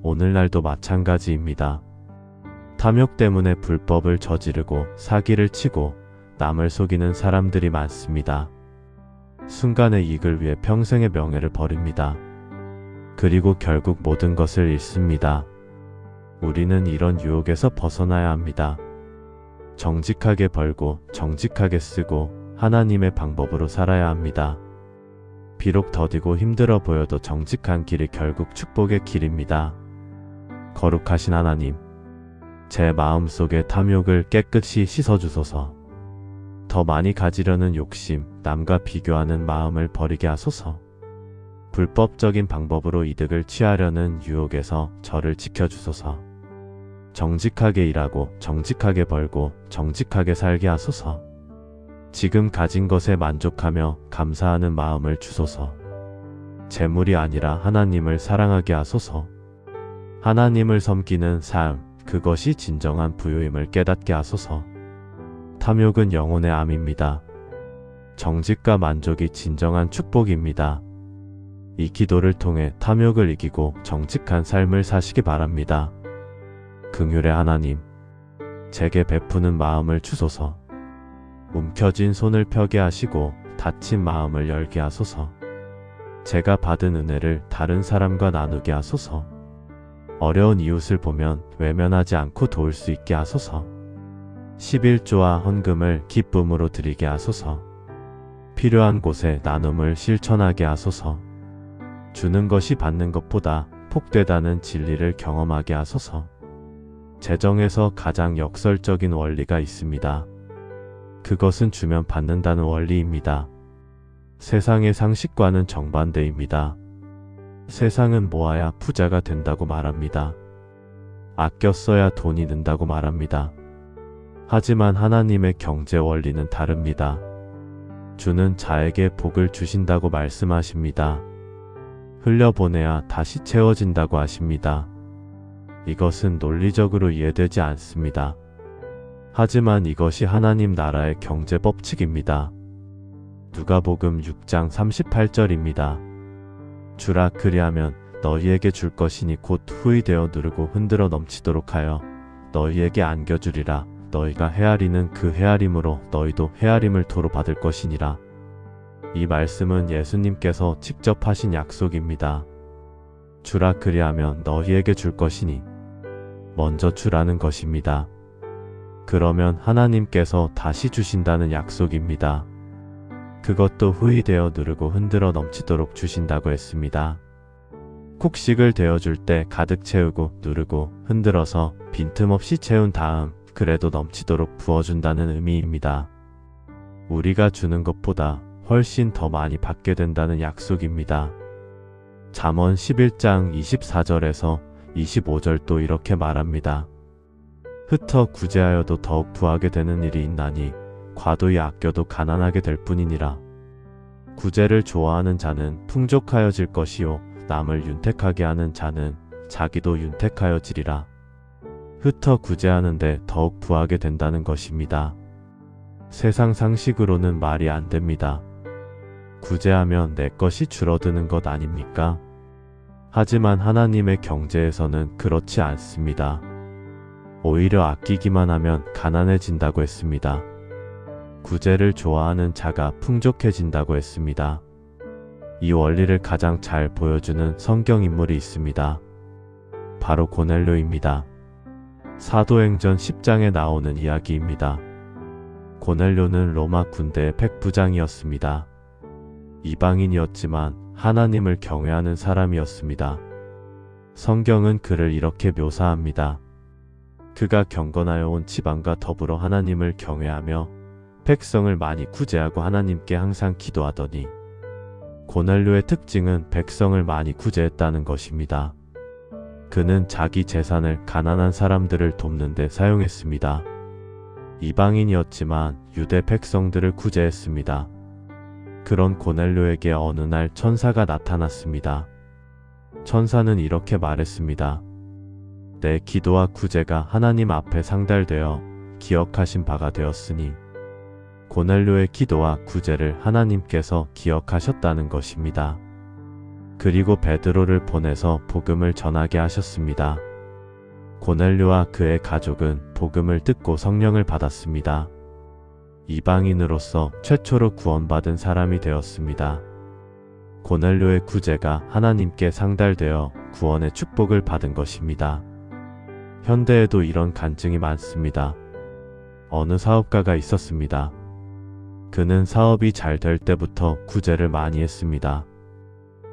오늘날도 마찬가지입니다. 탐욕 때문에 불법을 저지르고 사기를 치고 남을 속이는 사람들이 많습니다. 순간의 이익을 위해 평생의 명예를 버립니다. 그리고 결국 모든 것을 잃습니다. 우리는 이런 유혹에서 벗어나야 합니다. 정직하게 벌고 정직하게 쓰고 하나님의 방법으로 살아야 합니다. 비록 더디고 힘들어 보여도 정직한 길이 결국 축복의 길입니다. 거룩하신 하나님, 제 마음속의 탐욕을 깨끗이 씻어주소서. 더 많이 가지려는 욕심, 남과 비교하는 마음을 버리게 하소서. 불법적인 방법으로 이득을 취하려는 유혹에서 저를 지켜주소서. 정직하게 일하고 정직하게 벌고 정직하게 살게 하소서. 지금 가진 것에 만족하며 감사하는 마음을 주소서. 재물이 아니라 하나님을 사랑하게 하소서. 하나님을 섬기는 삶, 그것이 진정한 부유임을 깨닫게 하소서. 탐욕은 영혼의 암입니다. 정직과 만족이 진정한 축복입니다. 이 기도를 통해 탐욕을 이기고 정직한 삶을 사시기 바랍니다. 긍휼의 하나님, 제게 베푸는 마음을 주소서. 움켜진 손을 펴게 하시고 닫힌 마음을 열게 하소서. 제가 받은 은혜를 다른 사람과 나누게 하소서. 어려운 이웃을 보면 외면하지 않고 도울 수 있게 하소서. 11조와 헌금을 기쁨으로 드리게 하소서. 필요한 곳에 나눔을 실천하게 하소서. 주는 것이 받는 것보다 복되다는 진리를 경험하게 하소서. 재정에서 가장 역설적인 원리가 있습니다. 그것은 주면 받는다는 원리입니다. 세상의 상식과는 정반대입니다. 세상은 모아야 부자가 된다고 말합니다. 아껴 써야 돈이 는다고 말합니다. 하지만 하나님의 경제 원리는 다릅니다. 주는 자에게 복을 주신다고 말씀하십니다. 흘려보내야 다시 채워진다고 하십니다. 이것은 논리적으로 이해되지 않습니다. 하지만 이것이 하나님 나라의 경제 법칙입니다. 누가복음 6장 38절입니다. 주라 그리하면 너희에게 줄 것이니 곧 후히 되어 누르고 흔들어 넘치도록 하여 너희에게 안겨주리라. 너희가 헤아리는 그 헤아림으로 너희도 헤아림을 도로 받을 것이니라. 이 말씀은 예수님께서 직접 하신 약속입니다. 주라 그리하면 너희에게 줄 것이니 먼저 주라는 것입니다. 그러면 하나님께서 다시 주신다는 약속입니다. 그것도 후히 되어 누르고 흔들어 넘치도록 주신다고 했습니다. 곡식을 데워줄 때 가득 채우고 누르고 흔들어서 빈틈없이 채운 다음 그래도 넘치도록 부어준다는 의미입니다. 우리가 주는 것보다 훨씬 더 많이 받게 된다는 약속입니다. 잠언 11장 24절에서 25절도 이렇게 말합니다. 흩어 구제하여도 더욱 부하게 되는 일이 있나니 과도히 아껴도 가난하게 될 뿐이니라. 구제를 좋아하는 자는 풍족하여질 것이요 남을 윤택하게 하는 자는 자기도 윤택하여지리라. 흩어 구제하는데 더욱 부하게 된다는 것입니다. 세상 상식으로는 말이 안 됩니다. 구제하면 내 것이 줄어드는 것 아닙니까? 하지만 하나님의 경제에서는 그렇지 않습니다. 오히려 아끼기만 하면 가난해진다고 했습니다. 구제를 좋아하는 자가 풍족해진다고 했습니다. 이 원리를 가장 잘 보여주는 성경 인물이 있습니다. 바로 고넬료입니다. 사도행전 10장에 나오는 이야기입니다. 고넬료는 로마 군대의 백부장이었습니다. 이방인이었지만 하나님을 경외하는 사람이었습니다. 성경은 그를 이렇게 묘사합니다. 그가 경건하여 온 지방과 더불어 하나님을 경외하며 백성을 많이 구제하고 하나님께 항상 기도하더니. 고넬료의 특징은 백성을 많이 구제했다는 것입니다. 그는 자기 재산을 가난한 사람들을 돕는 데 사용했습니다. 이방인이었지만 유대 백성들을 구제했습니다. 그런 고넬료에게 어느 날 천사가 나타났습니다. 천사는 이렇게 말했습니다. 내 기도와 구제가 하나님 앞에 상달되어 기억하신 바가 되었으니 고넬료의 기도와 구제를 하나님께서 기억하셨다는 것입니다. 그리고 베드로를 보내서 복음을 전하게 하셨습니다. 고넬료와 그의 가족은 복음을 듣고 성령을 받았습니다. 이방인으로서 최초로 구원받은 사람이 되었습니다. 고넬료의 구제가 하나님께 상달되어 구원의 축복을 받은 것입니다. 현대에도 이런 간증이 많습니다. 어느 사업가가 있었습니다. 그는 사업이 잘 될 때부터 구제를 많이 했습니다.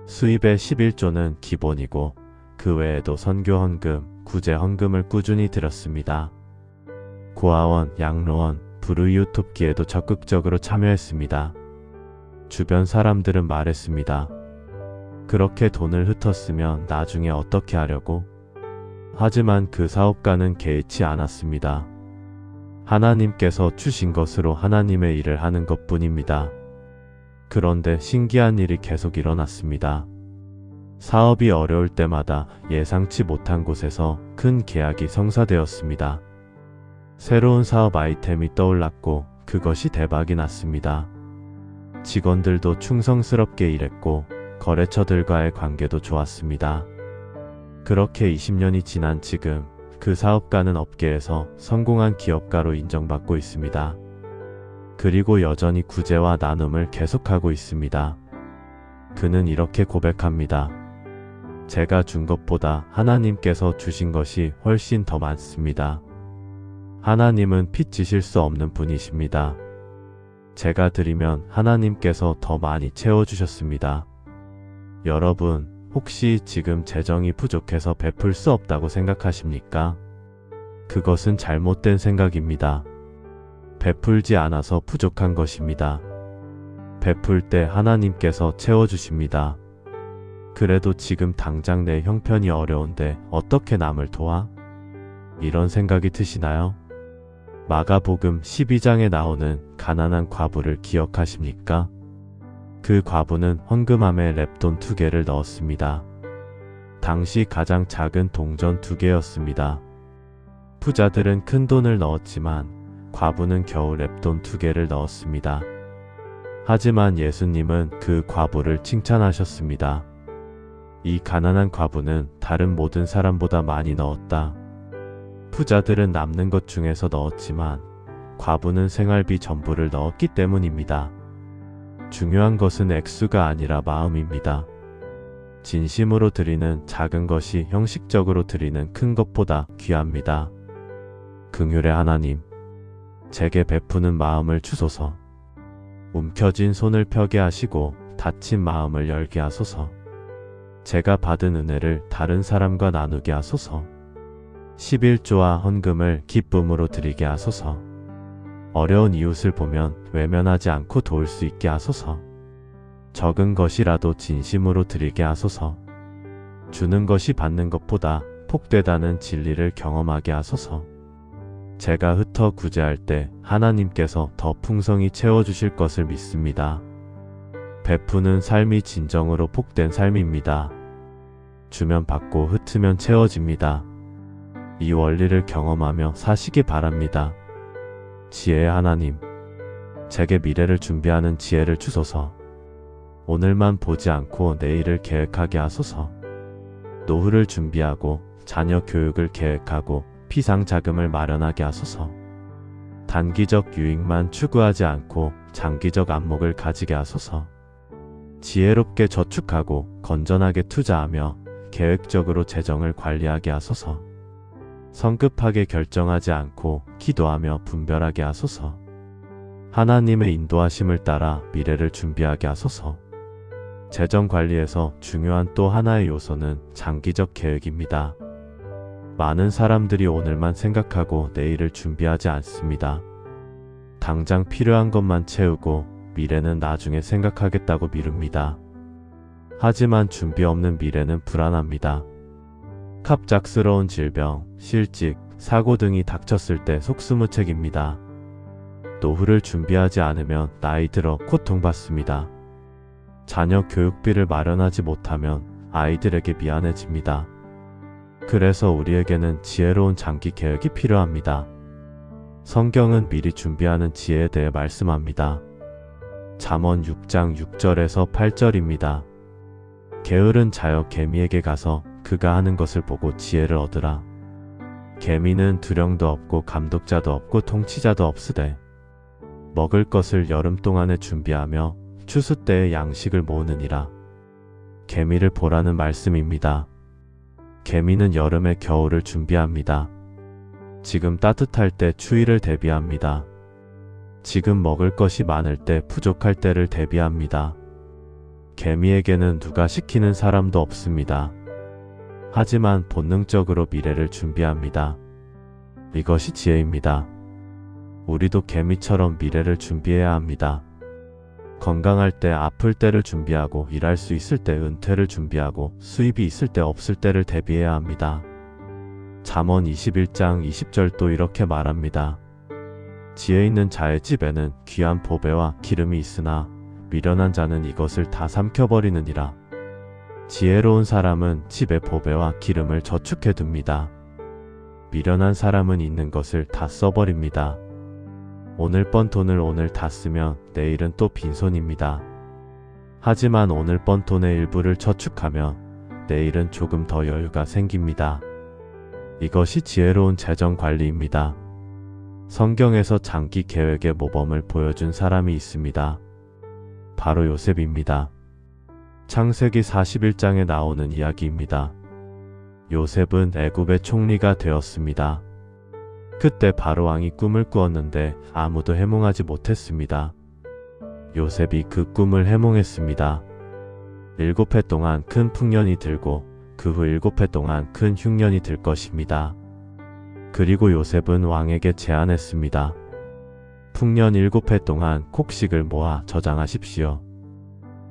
수입의 11조는 기본이고 그 외에도 선교 헌금, 구제 헌금을 꾸준히 드렸습니다. 고아원, 양로원, 불우이웃 돕기에도 적극적으로 참여했습니다. 주변 사람들은 말했습니다. 그렇게 돈을 흩었으면 나중에 어떻게 하려고? 하지만 그 사업가는 개의치 않았습니다. 하나님께서 주신 것으로 하나님의 일을 하는 것뿐입니다. 그런데 신기한 일이 계속 일어났습니다. 사업이 어려울 때마다 예상치 못한 곳에서 큰 계약이 성사되었습니다. 새로운 사업 아이템이 떠올랐고 그것이 대박이 났습니다. 직원들도 충성스럽게 일했고 거래처들과의 관계도 좋았습니다. 그렇게 20년이 지난 지금 그 사업가는 업계에서 성공한 기업가로 인정받고 있습니다. 그리고 여전히 구제와 나눔을 계속하고 있습니다. 그는 이렇게 고백합니다. 제가 준 것보다 하나님께서 주신 것이 훨씬 더 많습니다. 하나님은 빚지실 수 없는 분이십니다. 제가 드리면 하나님께서 더 많이 채워주셨습니다. 여러분, 혹시 지금 재정이 부족해서 베풀 수 없다고 생각하십니까? 그것은 잘못된 생각입니다. 베풀지 않아서 부족한 것입니다. 베풀 때 하나님께서 채워주십니다. 그래도 지금 당장 내 형편이 어려운데 어떻게 남을 도와? 이런 생각이 드시나요? 마가복음 12장에 나오는 가난한 과부를 기억하십니까? 그 과부는 헌금함에 렙돈 2개를 넣었습니다. 당시 가장 작은 동전 2개였습니다. 부자들은 큰 돈을 넣었지만 과부는 겨우 렙돈 2개를 넣었습니다. 하지만 예수님은 그 과부를 칭찬하셨습니다. 이 가난한 과부는 다른 모든 사람보다 많이 넣었다. 부자들은 남는 것 중에서 넣었지만 과부는 생활비 전부를 넣었기 때문입니다. 중요한 것은 액수가 아니라 마음입니다. 진심으로 드리는 작은 것이 형식적으로 드리는 큰 것보다 귀합니다. 긍휼의 하나님, 제게 베푸는 마음을 주소서. 움켜진 손을 펴게 하시고 닫힌 마음을 열게 하소서. 제가 받은 은혜를 다른 사람과 나누게 하소서. 11조와 헌금을 기쁨으로 드리게 하소서. 어려운 이웃을 보면 외면하지 않고 도울 수 있게 하소서. 적은 것이라도 진심으로 드리게 하소서. 주는 것이 받는 것보다 복되다는 진리를 경험하게 하소서. 제가 흩어 구제할 때 하나님께서 더 풍성히 채워주실 것을 믿습니다. 베푸는 삶이 진정으로 복된 삶입니다. 주면 받고 흩으면 채워집니다. 이 원리를 경험하며 사시기 바랍니다. 지혜의 하나님, 제게 미래를 준비하는 지혜를 주소서. 오늘만 보지 않고 내일을 계획하게 하소서. 노후를 준비하고 자녀 교육을 계획하고 피상자금을 마련하게 하소서. 단기적 유익만 추구하지 않고 장기적 안목을 가지게 하소서. 지혜롭게 저축하고 건전하게 투자하며 계획적으로 재정을 관리하게 하소서. 성급하게 결정하지 않고 기도하며 분별하게 하소서. 하나님의 인도하심을 따라 미래를 준비하게 하소서. 재정 관리에서 중요한 또 하나의 요소는 장기적 계획입니다. 많은 사람들이 오늘만 생각하고 내일을 준비하지 않습니다. 당장 필요한 것만 채우고 미래는 나중에 생각하겠다고 미룹니다. 하지만 준비 없는 미래는 불안합니다. 갑작스러운 질병, 실직, 사고 등이 닥쳤을 때 속수무책입니다. 노후를 준비하지 않으면 나이 들어 고통받습니다. 자녀 교육비를 마련하지 못하면 아이들에게 미안해집니다. 그래서 우리에게는 지혜로운 장기 계획이 필요합니다. 성경은 미리 준비하는 지혜에 대해 말씀합니다. 잠언 6장 6절에서 8절입니다. 게으른 자여 개미에게 가서 그가 하는 것을 보고 지혜를 얻으라. 개미는 두령도 없고 감독자도 없고 통치자도 없으되 먹을 것을 여름 동안에 준비하며 추수 때에 양식을 모으느니라. 개미를 보라는 말씀입니다. 개미는 여름에 겨울을 준비합니다. 지금 따뜻할 때 추위를 대비합니다. 지금 먹을 것이 많을 때 부족할 때를 대비합니다. 개미에게는 누가 시키는 사람도 없습니다. 하지만 본능적으로 미래를 준비합니다. 이것이 지혜입니다. 우리도 개미처럼 미래를 준비해야 합니다. 건강할 때 아플 때를 준비하고 일할 수 있을 때 은퇴를 준비하고 수입이 있을 때 없을 때를 대비해야 합니다. 잠언 21장 20절도 이렇게 말합니다. 지혜 있는 자의 집에는 귀한 보배와 기름이 있으나 미련한 자는 이것을 다 삼켜버리느니라. 지혜로운 사람은 집에 보배와 기름을 저축해 둡니다. 미련한 사람은 있는 것을 다 써버립니다. 오늘 번 돈을 오늘 다 쓰면 내일은 또 빈손입니다. 하지만 오늘 번 돈의 일부를 저축하면 내일은 조금 더 여유가 생깁니다. 이것이 지혜로운 재정 관리입니다. 성경에서 장기 계획의 모범을 보여준 사람이 있습니다. 바로 요셉입니다. 창세기 41장에 나오는 이야기입니다. 요셉은 애굽의 총리가 되었습니다. 그때 바로 왕이 꿈을 꾸었는데 아무도 해몽하지 못했습니다. 요셉이 그 꿈을 해몽했습니다. 7해 동안 큰 풍년이 들고 그 후 7해 동안 큰 흉년이 들 것입니다. 그리고 요셉은 왕에게 제안했습니다. 풍년 7해 동안 곡식을 모아 저장하십시오.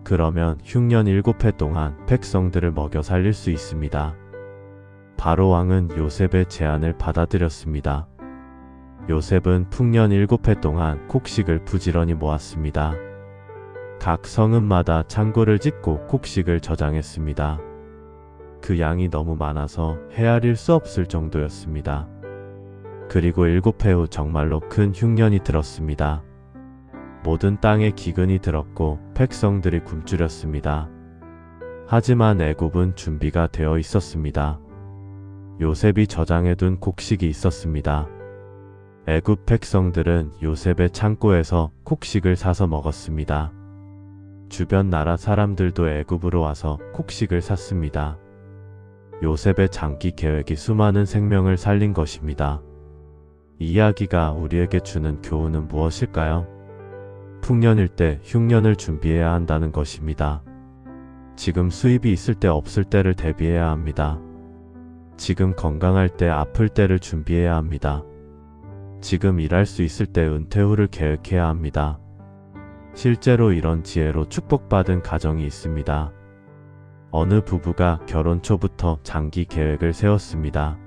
그러면 흉년 7해 동안 백성들을 먹여 살릴 수 있습니다. 바로 왕은 요셉의 제안을 받아들였습니다. 요셉은 풍년 7해 동안 곡식을 부지런히 모았습니다. 각 성읍마다 창고를 짓고 곡식을 저장했습니다. 그 양이 너무 많아서 헤아릴 수 없을 정도였습니다. 그리고 7해 후 정말로 큰 흉년이 들었습니다. 모든 땅에 기근이 들었고 백성들이 굶주렸습니다. 하지만 애굽은 준비가 되어 있었습니다. 요셉이 저장해둔 곡식이 있었습니다. 애굽 백성들은 요셉의 창고에서 곡식을 사서 먹었습니다. 주변 나라 사람들도 애굽으로 와서 곡식을 샀습니다. 요셉의 장기 계획이 수많은 생명을 살린 것입니다. 이 이야기가 우리에게 주는 교훈은 무엇일까요? 풍년일 때 흉년을 준비해야 한다는 것입니다. 지금 수입이 있을 때 없을 때를 대비해야 합니다. 지금 건강할 때 아플 때를 준비해야 합니다. 지금 일할 수 있을 때 은퇴 후를 계획해야 합니다. 실제로 이런 지혜로 축복받은 가정이 있습니다. 어느 부부가 결혼 초부터 장기 계획을 세웠습니다.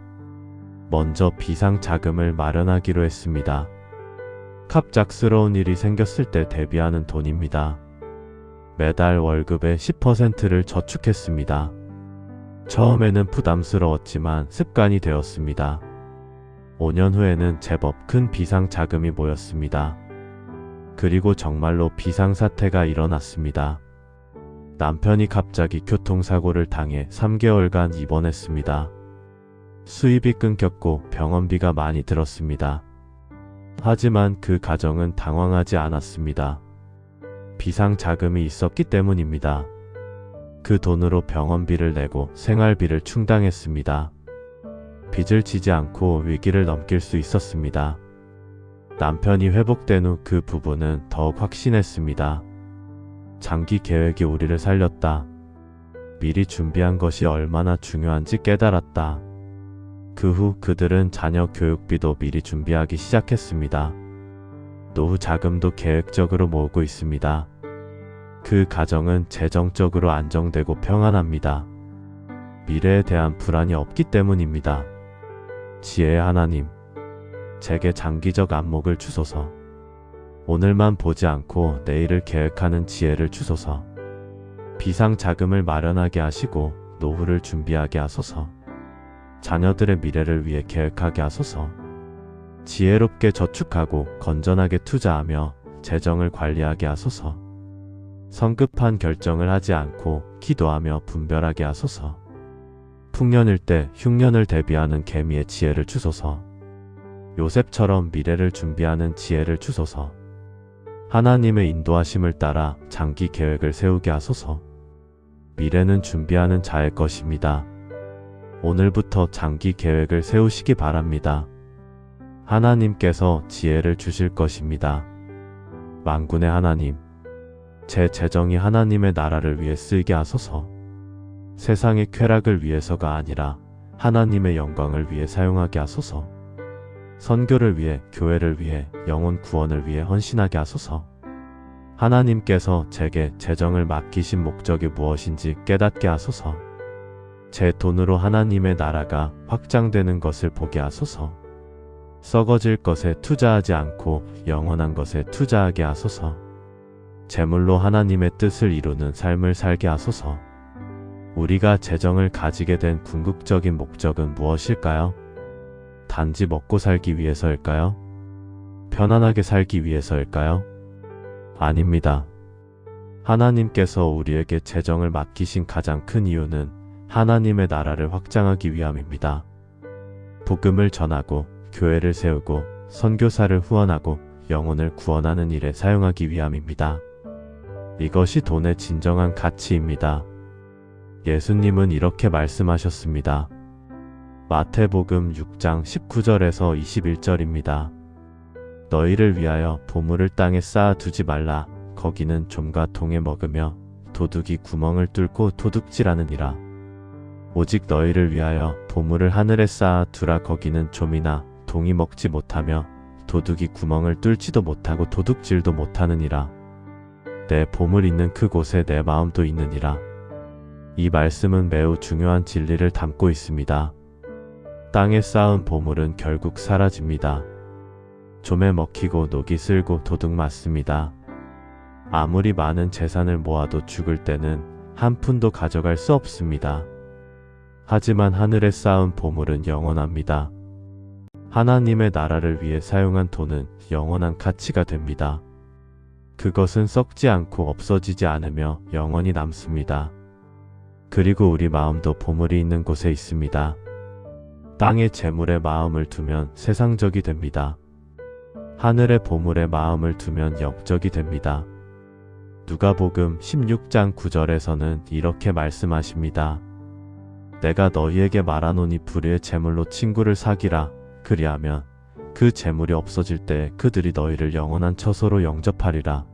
먼저 비상자금을 마련하기로 했습니다. 갑작스러운 일이 생겼을 때 대비하는 돈입니다. 매달 월급의 10%를 저축했습니다. 처음에는 부담스러웠지만 습관이 되었습니다. 5년 후에는 제법 큰 비상자금이 모였습니다. 그리고 정말로 비상사태가 일어났습니다. 남편이 갑자기 교통사고를 당해 3개월간 입원했습니다. 수입이 끊겼고 병원비가 많이 들었습니다. 하지만 그 가정은 당황하지 않았습니다. 비상자금이 있었기 때문입니다. 그 돈으로 병원비를 내고 생활비를 충당했습니다. 빚을 지지 않고 위기를 넘길 수 있었습니다. 남편이 회복된 후 그 부부는 더욱 확신했습니다. 장기 계획이 우리를 살렸다. 미리 준비한 것이 얼마나 중요한지 깨달았다. 그 후 그들은 자녀 교육비도 미리 준비하기 시작했습니다. 노후 자금도 계획적으로 모으고 있습니다. 그 가정은 재정적으로 안정되고 평안합니다. 미래에 대한 불안이 없기 때문입니다. 지혜의 하나님, 제게 장기적 안목을 주소서. 오늘만 보지 않고 내일을 계획하는 지혜를 주소서. 비상자금을 마련하게 하시고 노후를 준비하게 하소서. 자녀들의 미래를 위해 계획하게 하소서. 지혜롭게 저축하고 건전하게 투자하며 재정을 관리하게 하소서. 성급한 결정을 하지 않고 기도하며 분별하게 하소서. 풍년일 때 흉년을 대비하는 계미의 지혜를 주소서. 요셉처럼 미래를 준비하는 지혜를 주소서. 하나님의 인도하심을 따라 장기 계획을 세우게 하소서. 미래는 준비하는 자의 것입니다. 오늘부터 장기 계획을 세우시기 바랍니다. 하나님께서 지혜를 주실 것입니다. 만군의 하나님, 제 재정이 하나님의 나라를 위해 쓰이게 하소서. 세상의 쾌락을 위해서가 아니라 하나님의 영광을 위해 사용하게 하소서. 선교를 위해, 교회를 위해, 영혼 구원을 위해 헌신하게 하소서. 하나님께서 제게 재정을 맡기신 목적이 무엇인지 깨닫게 하소서. 제 돈으로 하나님의 나라가 확장되는 것을 보게 하소서. 썩어질 것에 투자하지 않고 영원한 것에 투자하게 하소서. 재물로 하나님의 뜻을 이루는 삶을 살게 하소서. 우리가 재정을 가지게 된 궁극적인 목적은 무엇일까요? 단지 먹고 살기 위해서일까요? 편안하게 살기 위해서일까요? 아닙니다. 하나님께서 우리에게 재정을 맡기신 가장 큰 이유는 하나님의 나라를 확장하기 위함입니다. 복음을 전하고 교회를 세우고 선교사를 후원하고 영혼을 구원하는 일에 사용하기 위함입니다. 이것이 돈의 진정한 가치입니다. 예수님은 이렇게 말씀하셨습니다. 마태복음 6장 19절에서 21절입니다. 너희를 위하여 보물을 땅에 쌓아 두지 말라. 거기는 좀과 동에 먹으며 도둑이 구멍을 뚫고 도둑질하느니라. 오직 너희를 위하여 보물을 하늘에 쌓아 두라. 거기는 좀이나 동이 먹지 못하며 도둑이 구멍을 뚫지도 못하고 도둑질도 못하느니라. 내 보물 있는 그곳에 내 마음도 있느니라. 이 말씀은 매우 중요한 진리를 담고 있습니다. 땅에 쌓은 보물은 결국 사라집니다. 좀에 먹히고 녹이 슬고 도둑 맞습니다. 아무리 많은 재산을 모아도 죽을 때는 한 푼도 가져갈 수 없습니다. 하지만 하늘에 쌓은 보물은 영원합니다. 하나님의 나라를 위해 사용한 돈은 영원한 가치가 됩니다. 그것은 썩지 않고 없어지지 않으며 영원히 남습니다. 그리고 우리 마음도 보물이 있는 곳에 있습니다. 땅의 재물에 마음을 두면 세상적이 됩니다. 하늘의 보물에 마음을 두면 영적이 됩니다. 누가복음 16장 9절에서는 이렇게 말씀하십니다. 내가 너희에게 말하노니 불의의 재물로 친구를 사기라. 그리하면 그 재물이 없어질 때 그들이 너희를 영원한 처소로 영접하리라.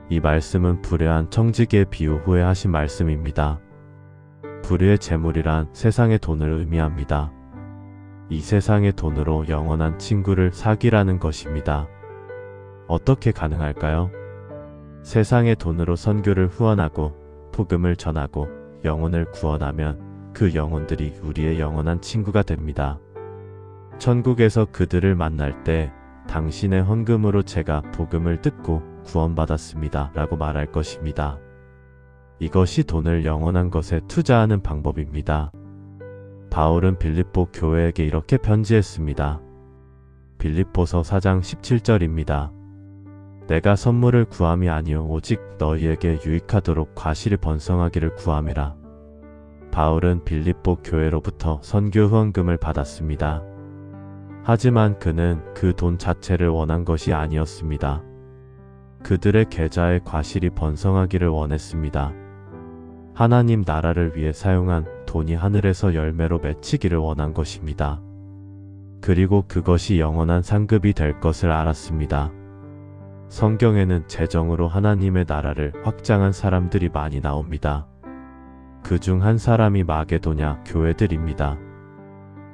이 말씀은 불의한 청지기의 비유 후에 하신 말씀입니다. 불의의 재물이란 세상의 돈을 의미합니다. 이 세상의 돈으로 영원한 친구를 사기라는 것입니다. 어떻게 가능할까요? 세상의 돈으로 선교를 후원하고 복음을 전하고 영혼을 구원하면 그 영혼들이 우리의 영원한 친구가 됩니다. 천국에서 그들을 만날 때 당신의 헌금으로 제가 복음을 듣고 구원받았습니다 라고 말할 것입니다. 이것이 돈을 영원한 것에 투자하는 방법입니다. 바울은 빌립보 교회에게 이렇게 편지했습니다. 빌립보서 4장 17절입니다. 내가 선물을 구함이 아니요 오직 너희에게 유익하도록 과실이 번성하기를 구함이라. 바울은 빌립보 교회로부터 선교 후원금을 받았습니다. 하지만 그는 그 돈 자체를 원한 것이 아니었습니다. 그들의 계좌에 과실이 번성하기를 원했습니다. 하나님 나라를 위해 사용한 돈이 하늘에서 열매로 맺히기를 원한 것입니다. 그리고 그것이 영원한 상급이 될 것을 알았습니다. 성경에는 재정으로 하나님의 나라를 확장한 사람들이 많이 나옵니다. 그중 한 사람이 마게도냐 교회들입니다.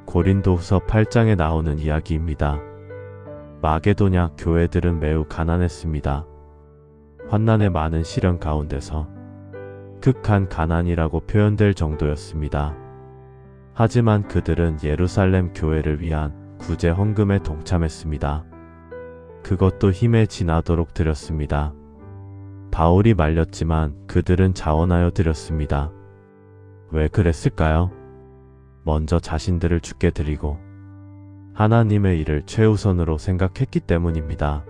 고린도후서 8장에 나오는 이야기입니다. 마게도냐 교회들은 매우 가난했습니다. 환난의 많은 시련 가운데서 극한 가난이라고 표현될 정도였습니다. 하지만 그들은 예루살렘 교회를 위한 구제 헌금에 동참했습니다. 그것도 힘에 지나도록 드렸습니다. 바울이 말렸지만 그들은 자원하여 드렸습니다. 왜 그랬을까요? 먼저 자신들을 주께 드리고 하나님의 일을 최우선으로 생각했기 때문입니다.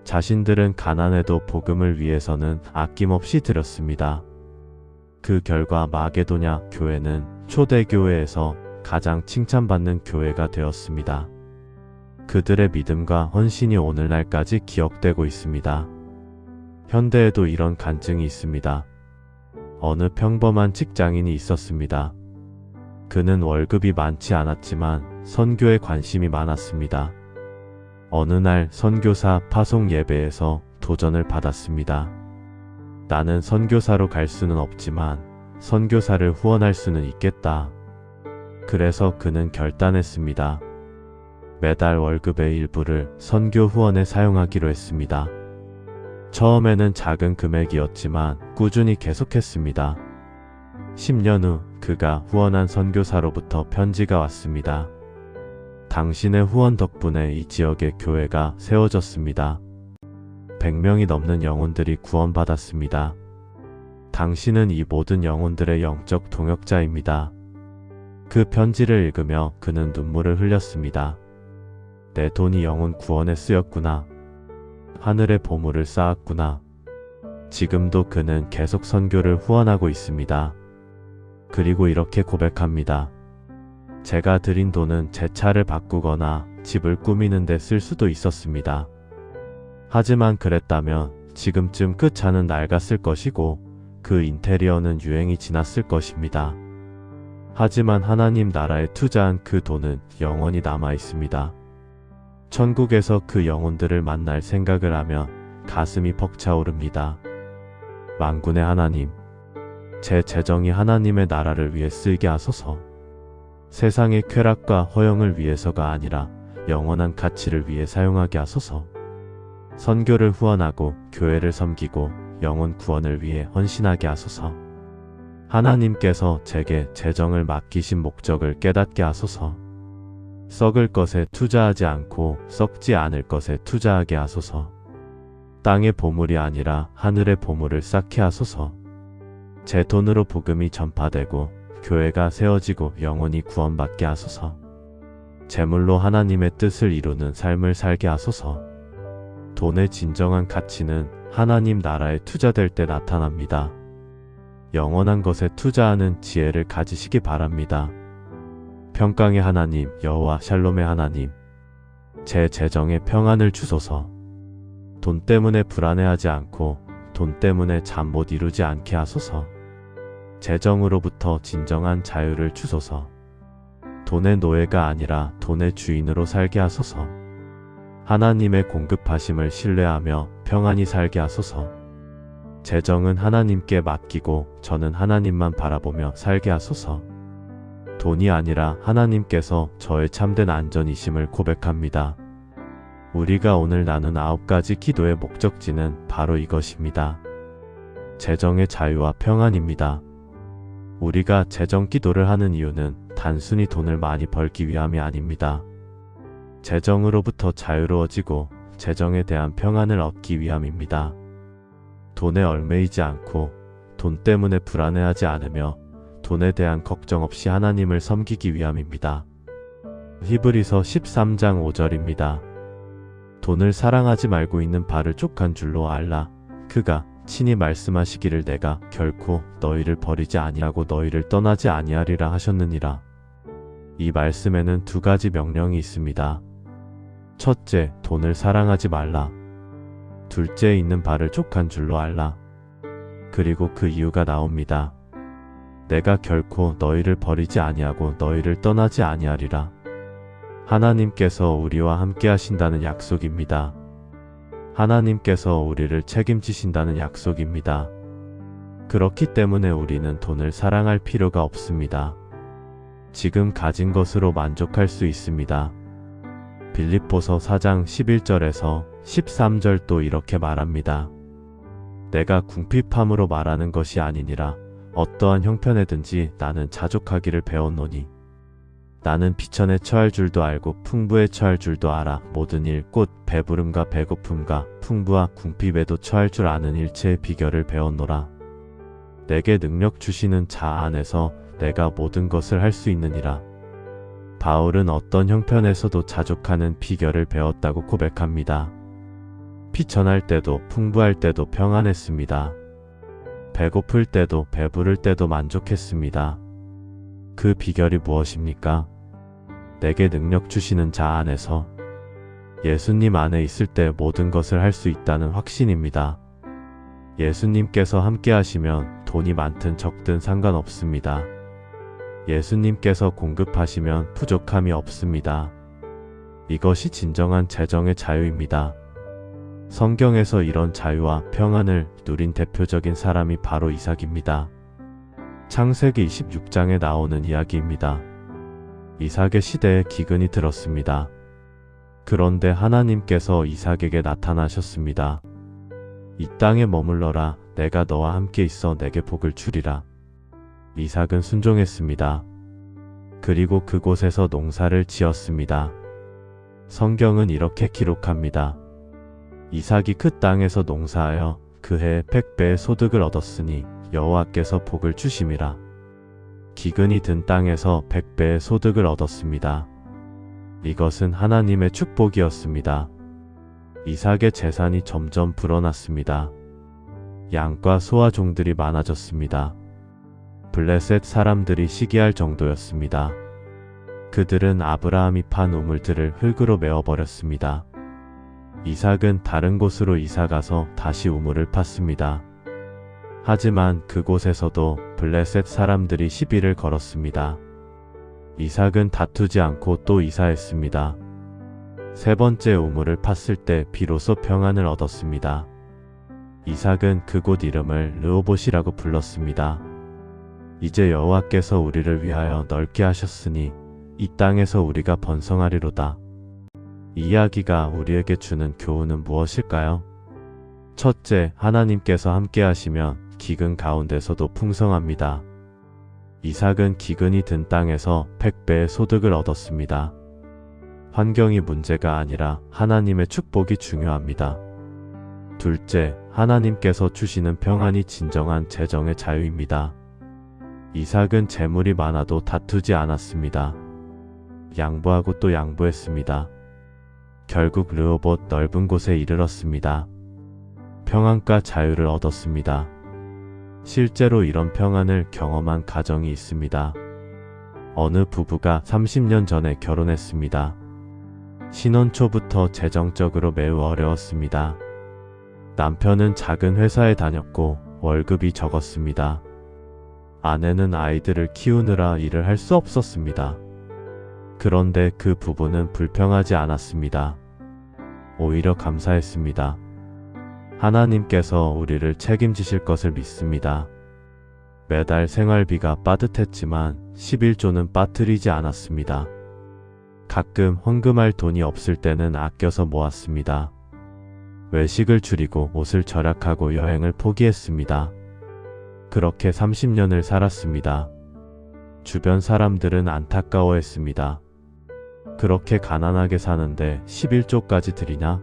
자신들은 가난해도 복음을 위해서는 아낌없이 드렸습니다. 그 결과 마게도냐 교회는 초대교회에서 가장 칭찬받는 교회가 되었습니다. 그들의 믿음과 헌신이 오늘날까지 기억되고 있습니다. 현대에도 이런 간증이 있습니다. 어느 평범한 직장인이 있었습니다. 그는 월급이 많지 않았지만 선교에 관심이 많았습니다. 어느 날 선교사 파송 예배에서 도전을 받았습니다. 나는 선교사로 갈 수는 없지만 선교사를 후원할 수는 있겠다. 그래서 그는 결단했습니다. 매달 월급의 일부를 선교 후원에 사용하기로 했습니다. 처음에는 작은 금액이었지만 꾸준히 계속했습니다. 10년 후 그가 후원한 선교사로부터 편지가 왔습니다. 당신의 후원 덕분에 이 지역의 교회가 세워졌습니다. 100명이 넘는 영혼들이 구원받았습니다. 당신은 이 모든 영혼들의 영적 동역자입니다. 그 편지를 읽으며 그는 눈물을 흘렸습니다. 내 돈이 영혼 구원에 쓰였구나. 하늘의 보물을 쌓았구나. 지금도 그는 계속 선교를 후원하고 있습니다. 그리고 이렇게 고백합니다. 제가 드린 돈은 제 차를 바꾸거나 집을 꾸미는 데 쓸 수도 있었습니다. 하지만 그랬다면 지금쯤 그 차는 낡았을 것이고 그 인테리어는 유행이 지났을 것입니다. 하지만 하나님 나라에 투자한 그 돈은 영원히 남아 있습니다. 천국에서 그 영혼들을 만날 생각을 하면 가슴이 벅차오릅니다. 만군의 하나님, 제 재정이 하나님의 나라를 위해 쓰이게 하소서. 세상의 쾌락과 허영을 위해서가 아니라 영원한 가치를 위해 사용하게 하소서. 선교를 후원하고 교회를 섬기고 영혼 구원을 위해 헌신하게 하소서. 하나님께서 제게 재정을 맡기신 목적을 깨닫게 하소서. 썩을 것에 투자하지 않고 썩지 않을 것에 투자하게 하소서. 땅의 보물이 아니라 하늘의 보물을 쌓게 하소서. 제 돈으로 복음이 전파되고 교회가 세워지고 영혼이 구원받게 하소서. 재물로 하나님의 뜻을 이루는 삶을 살게 하소서. 돈의 진정한 가치는 하나님 나라에 투자될 때 나타납니다. 영원한 것에 투자하는 지혜를 가지시기 바랍니다. 평강의 하나님, 여호와 샬롬의 하나님, 제 재정에 평안을 주소서. 돈 때문에 불안해하지 않고 돈 때문에 잠 못 이루지 않게 하소서. 재정으로부터 진정한 자유를 주소서. 돈의 노예가 아니라 돈의 주인으로 살게 하소서. 하나님의 공급하심을 신뢰하며 평안히 살게 하소서. 재정은 하나님께 맡기고 저는 하나님만 바라보며 살게 하소서. 돈이 아니라 하나님께서 저의 참된 안전이심을 고백합니다. 우리가 오늘 나눈 9가지 기도의 목적지는 바로 이것입니다. 재정의 자유와 평안입니다. 우리가 재정 기도를 하는 이유는 단순히 돈을 많이 벌기 위함이 아닙니다. 재정으로부터 자유로워지고 재정에 대한 평안을 얻기 위함입니다. 돈에 얽매이지 않고 돈 때문에 불안해하지 않으며 돈에 대한 걱정 없이 하나님을 섬기기 위함입니다. 히브리서 13장 5절입니다. 돈을 사랑하지 말고 있는 바를 족한 줄로 알라. 그가 친히 말씀하시기를 내가 결코 너희를 버리지 아니하고 너희를 떠나지 아니하리라 하셨느니라. 이 말씀에는 2가지 명령이 있습니다. 첫째, 돈을 사랑하지 말라. 둘째, 있는 바를 족한 줄로 알라. 그리고 그 이유가 나옵니다. 내가 결코 너희를 버리지 아니하고 너희를 떠나지 아니하리라. 하나님께서 우리와 함께 하신다는 약속입니다. 하나님께서 우리를 책임지신다는 약속입니다. 그렇기 때문에 우리는 돈을 사랑할 필요가 없습니다. 지금 가진 것으로 만족할 수 있습니다. 빌립보서 4장 11절에서 13절 또 이렇게 말합니다. 내가 궁핍함으로 말하는 것이 아니니라. 어떠한 형편에든지 나는 자족하기를 배웠노니 나는 비천에 처할 줄도 알고 풍부에 처할 줄도 알아. 모든 일 곧 배부름과 배고픔과 풍부와 궁핍에도 처할 줄 아는 일체의 비결을 배웠노라. 내게 능력 주시는 자 안에서 내가 모든 것을 할 수 있느니라. 바울은 어떤 형편에서도 자족하는 비결을 배웠다고 고백합니다. 비천할 때도 풍부할 때도 평안했습니다. 배고플 때도 배부를 때도 만족했습니다. 그 비결이 무엇입니까? 내게 능력 주시는 자 안에서 예수님 안에 있을 때 모든 것을 할 수 있다는 확신입니다. 예수님께서 함께 하시면 돈이 많든 적든 상관없습니다. 예수님께서 공급하시면 부족함이 없습니다. 이것이 진정한 재정의 자유입니다. 성경에서 이런 자유와 평안을 누린 대표적인 사람이 바로 이삭입니다. 창세기 26장에 나오는 이야기입니다. 이삭의 시대에 기근이 들었습니다. 그런데 하나님께서 이삭에게 나타나셨습니다. 이 땅에 머물러라. 내가 너와 함께 있어 내게 복을 주리라. 이삭은 순종했습니다. 그리고 그곳에서 농사를 지었습니다. 성경은 이렇게 기록합니다. 이삭이 그 땅에서 농사하여 그 해에 100배의 소득을 얻었으니 여호와께서 복을 주심이라. 기근이 든 땅에서 100배의 소득을 얻었습니다. 이것은 하나님의 축복이었습니다. 이삭의 재산이 점점 불어났습니다. 양과 소와 종들이 많아졌습니다. 블레셋 사람들이 시기할 정도였습니다. 그들은 아브라함이 판 우물들을 흙으로 메워버렸습니다. 이삭은 다른 곳으로 이사가서 다시 우물을 팠습니다. 하지만 그곳에서도 블레셋 사람들이 시비를 걸었습니다. 이삭은 다투지 않고 또 이사했습니다. 세 번째 우물을 팠을 때 비로소 평안을 얻었습니다. 이삭은 그곳 이름을 르호봇이라고 불렀습니다. 이제 여호와께서 우리를 위하여 넓게 하셨으니 이 땅에서 우리가 번성하리로다. 이 이야기가 우리에게 주는 교훈은 무엇일까요? 첫째, 하나님께서 함께 하시면 기근 가운데서도 풍성합니다. 이삭은 기근이 든 땅에서 100배의 소득을 얻었습니다. 환경이 문제가 아니라 하나님의 축복이 중요합니다. 둘째, 하나님께서 주시는 평안이 진정한 재정의 자유입니다. 이삭은 재물이 많아도 다투지 않았습니다. 양보하고 또 양보했습니다. 결국 르호봇 넓은 곳에 이르렀습니다. 평안과 자유를 얻었습니다. 실제로 이런 평안을 경험한 가정이 있습니다. 어느 부부가 30년 전에 결혼했습니다. 신혼 초부터 재정적으로 매우 어려웠습니다. 남편은 작은 회사에 다녔고 월급이 적었습니다. 아내는 아이들을 키우느라 일을 할 수 없었습니다. 그런데 그 부부는 불평하지 않았습니다. 오히려 감사했습니다. 하나님께서 우리를 책임지실 것을 믿습니다. 매달 생활비가 빠듯했지만 11조는 빠뜨리지 않았습니다. 가끔 헌금할 돈이 없을 때는 아껴서 모았습니다. 외식을 줄이고 옷을 절약하고 여행을 포기했습니다. 그렇게 30년을 살았습니다. 주변 사람들은 안타까워했습니다. 그렇게 가난하게 사는데 11조까지 드리냐?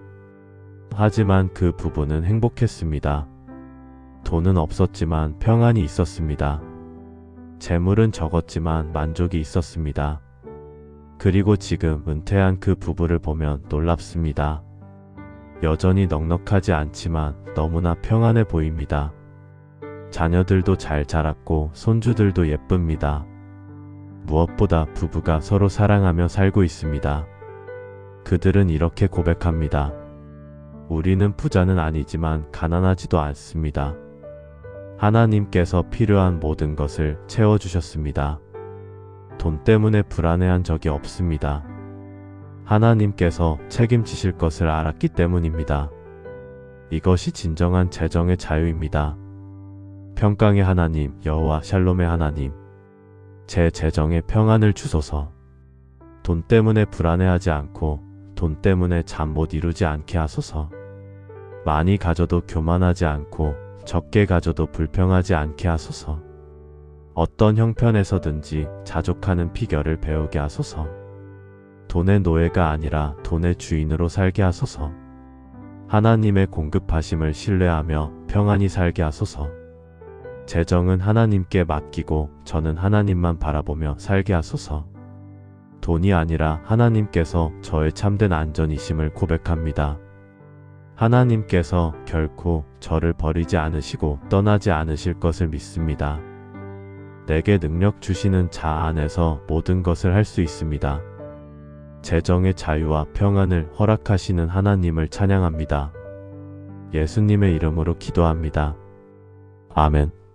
하지만 그 부부는 행복했습니다. 돈은 없었지만 평안이 있었습니다. 재물은 적었지만 만족이 있었습니다. 그리고 지금 은퇴한 그 부부를 보면 놀랍습니다. 여전히 넉넉하지 않지만 너무나 평안해 보입니다. 자녀들도 잘 자랐고 손주들도 예쁩니다. 무엇보다 부부가 서로 사랑하며 살고 있습니다. 그들은 이렇게 고백합니다. 우리는 부자는 아니지만 가난하지도 않습니다. 하나님께서 필요한 모든 것을 채워주셨습니다. 돈 때문에 불안해한 적이 없습니다. 하나님께서 책임지실 것을 알았기 때문입니다. 이것이 진정한 재정의 자유입니다. 평강의 하나님, 여호와 샬롬의 하나님, 제 재정에 평안을 주소서. 돈 때문에 불안해하지 않고 돈 때문에 잠 못 이루지 않게 하소서. 많이 가져도 교만하지 않고 적게 가져도 불평하지 않게 하소서. 어떤 형편에서든지 자족하는 비결을 배우게 하소서. 돈의 노예가 아니라 돈의 주인으로 살게 하소서. 하나님의 공급하심을 신뢰하며 평안히 살게 하소서. 재정은 하나님께 맡기고 저는 하나님만 바라보며 살게 하소서. 돈이 아니라 하나님께서 저의 참된 안전이심을 고백합니다. 하나님께서 결코 저를 버리지 않으시고 떠나지 않으실 것을 믿습니다. 내게 능력 주시는 자 안에서 모든 것을 할 수 있습니다. 재정의 자유와 평안을 허락하시는 하나님을 찬양합니다. 예수님의 이름으로 기도합니다. 아멘.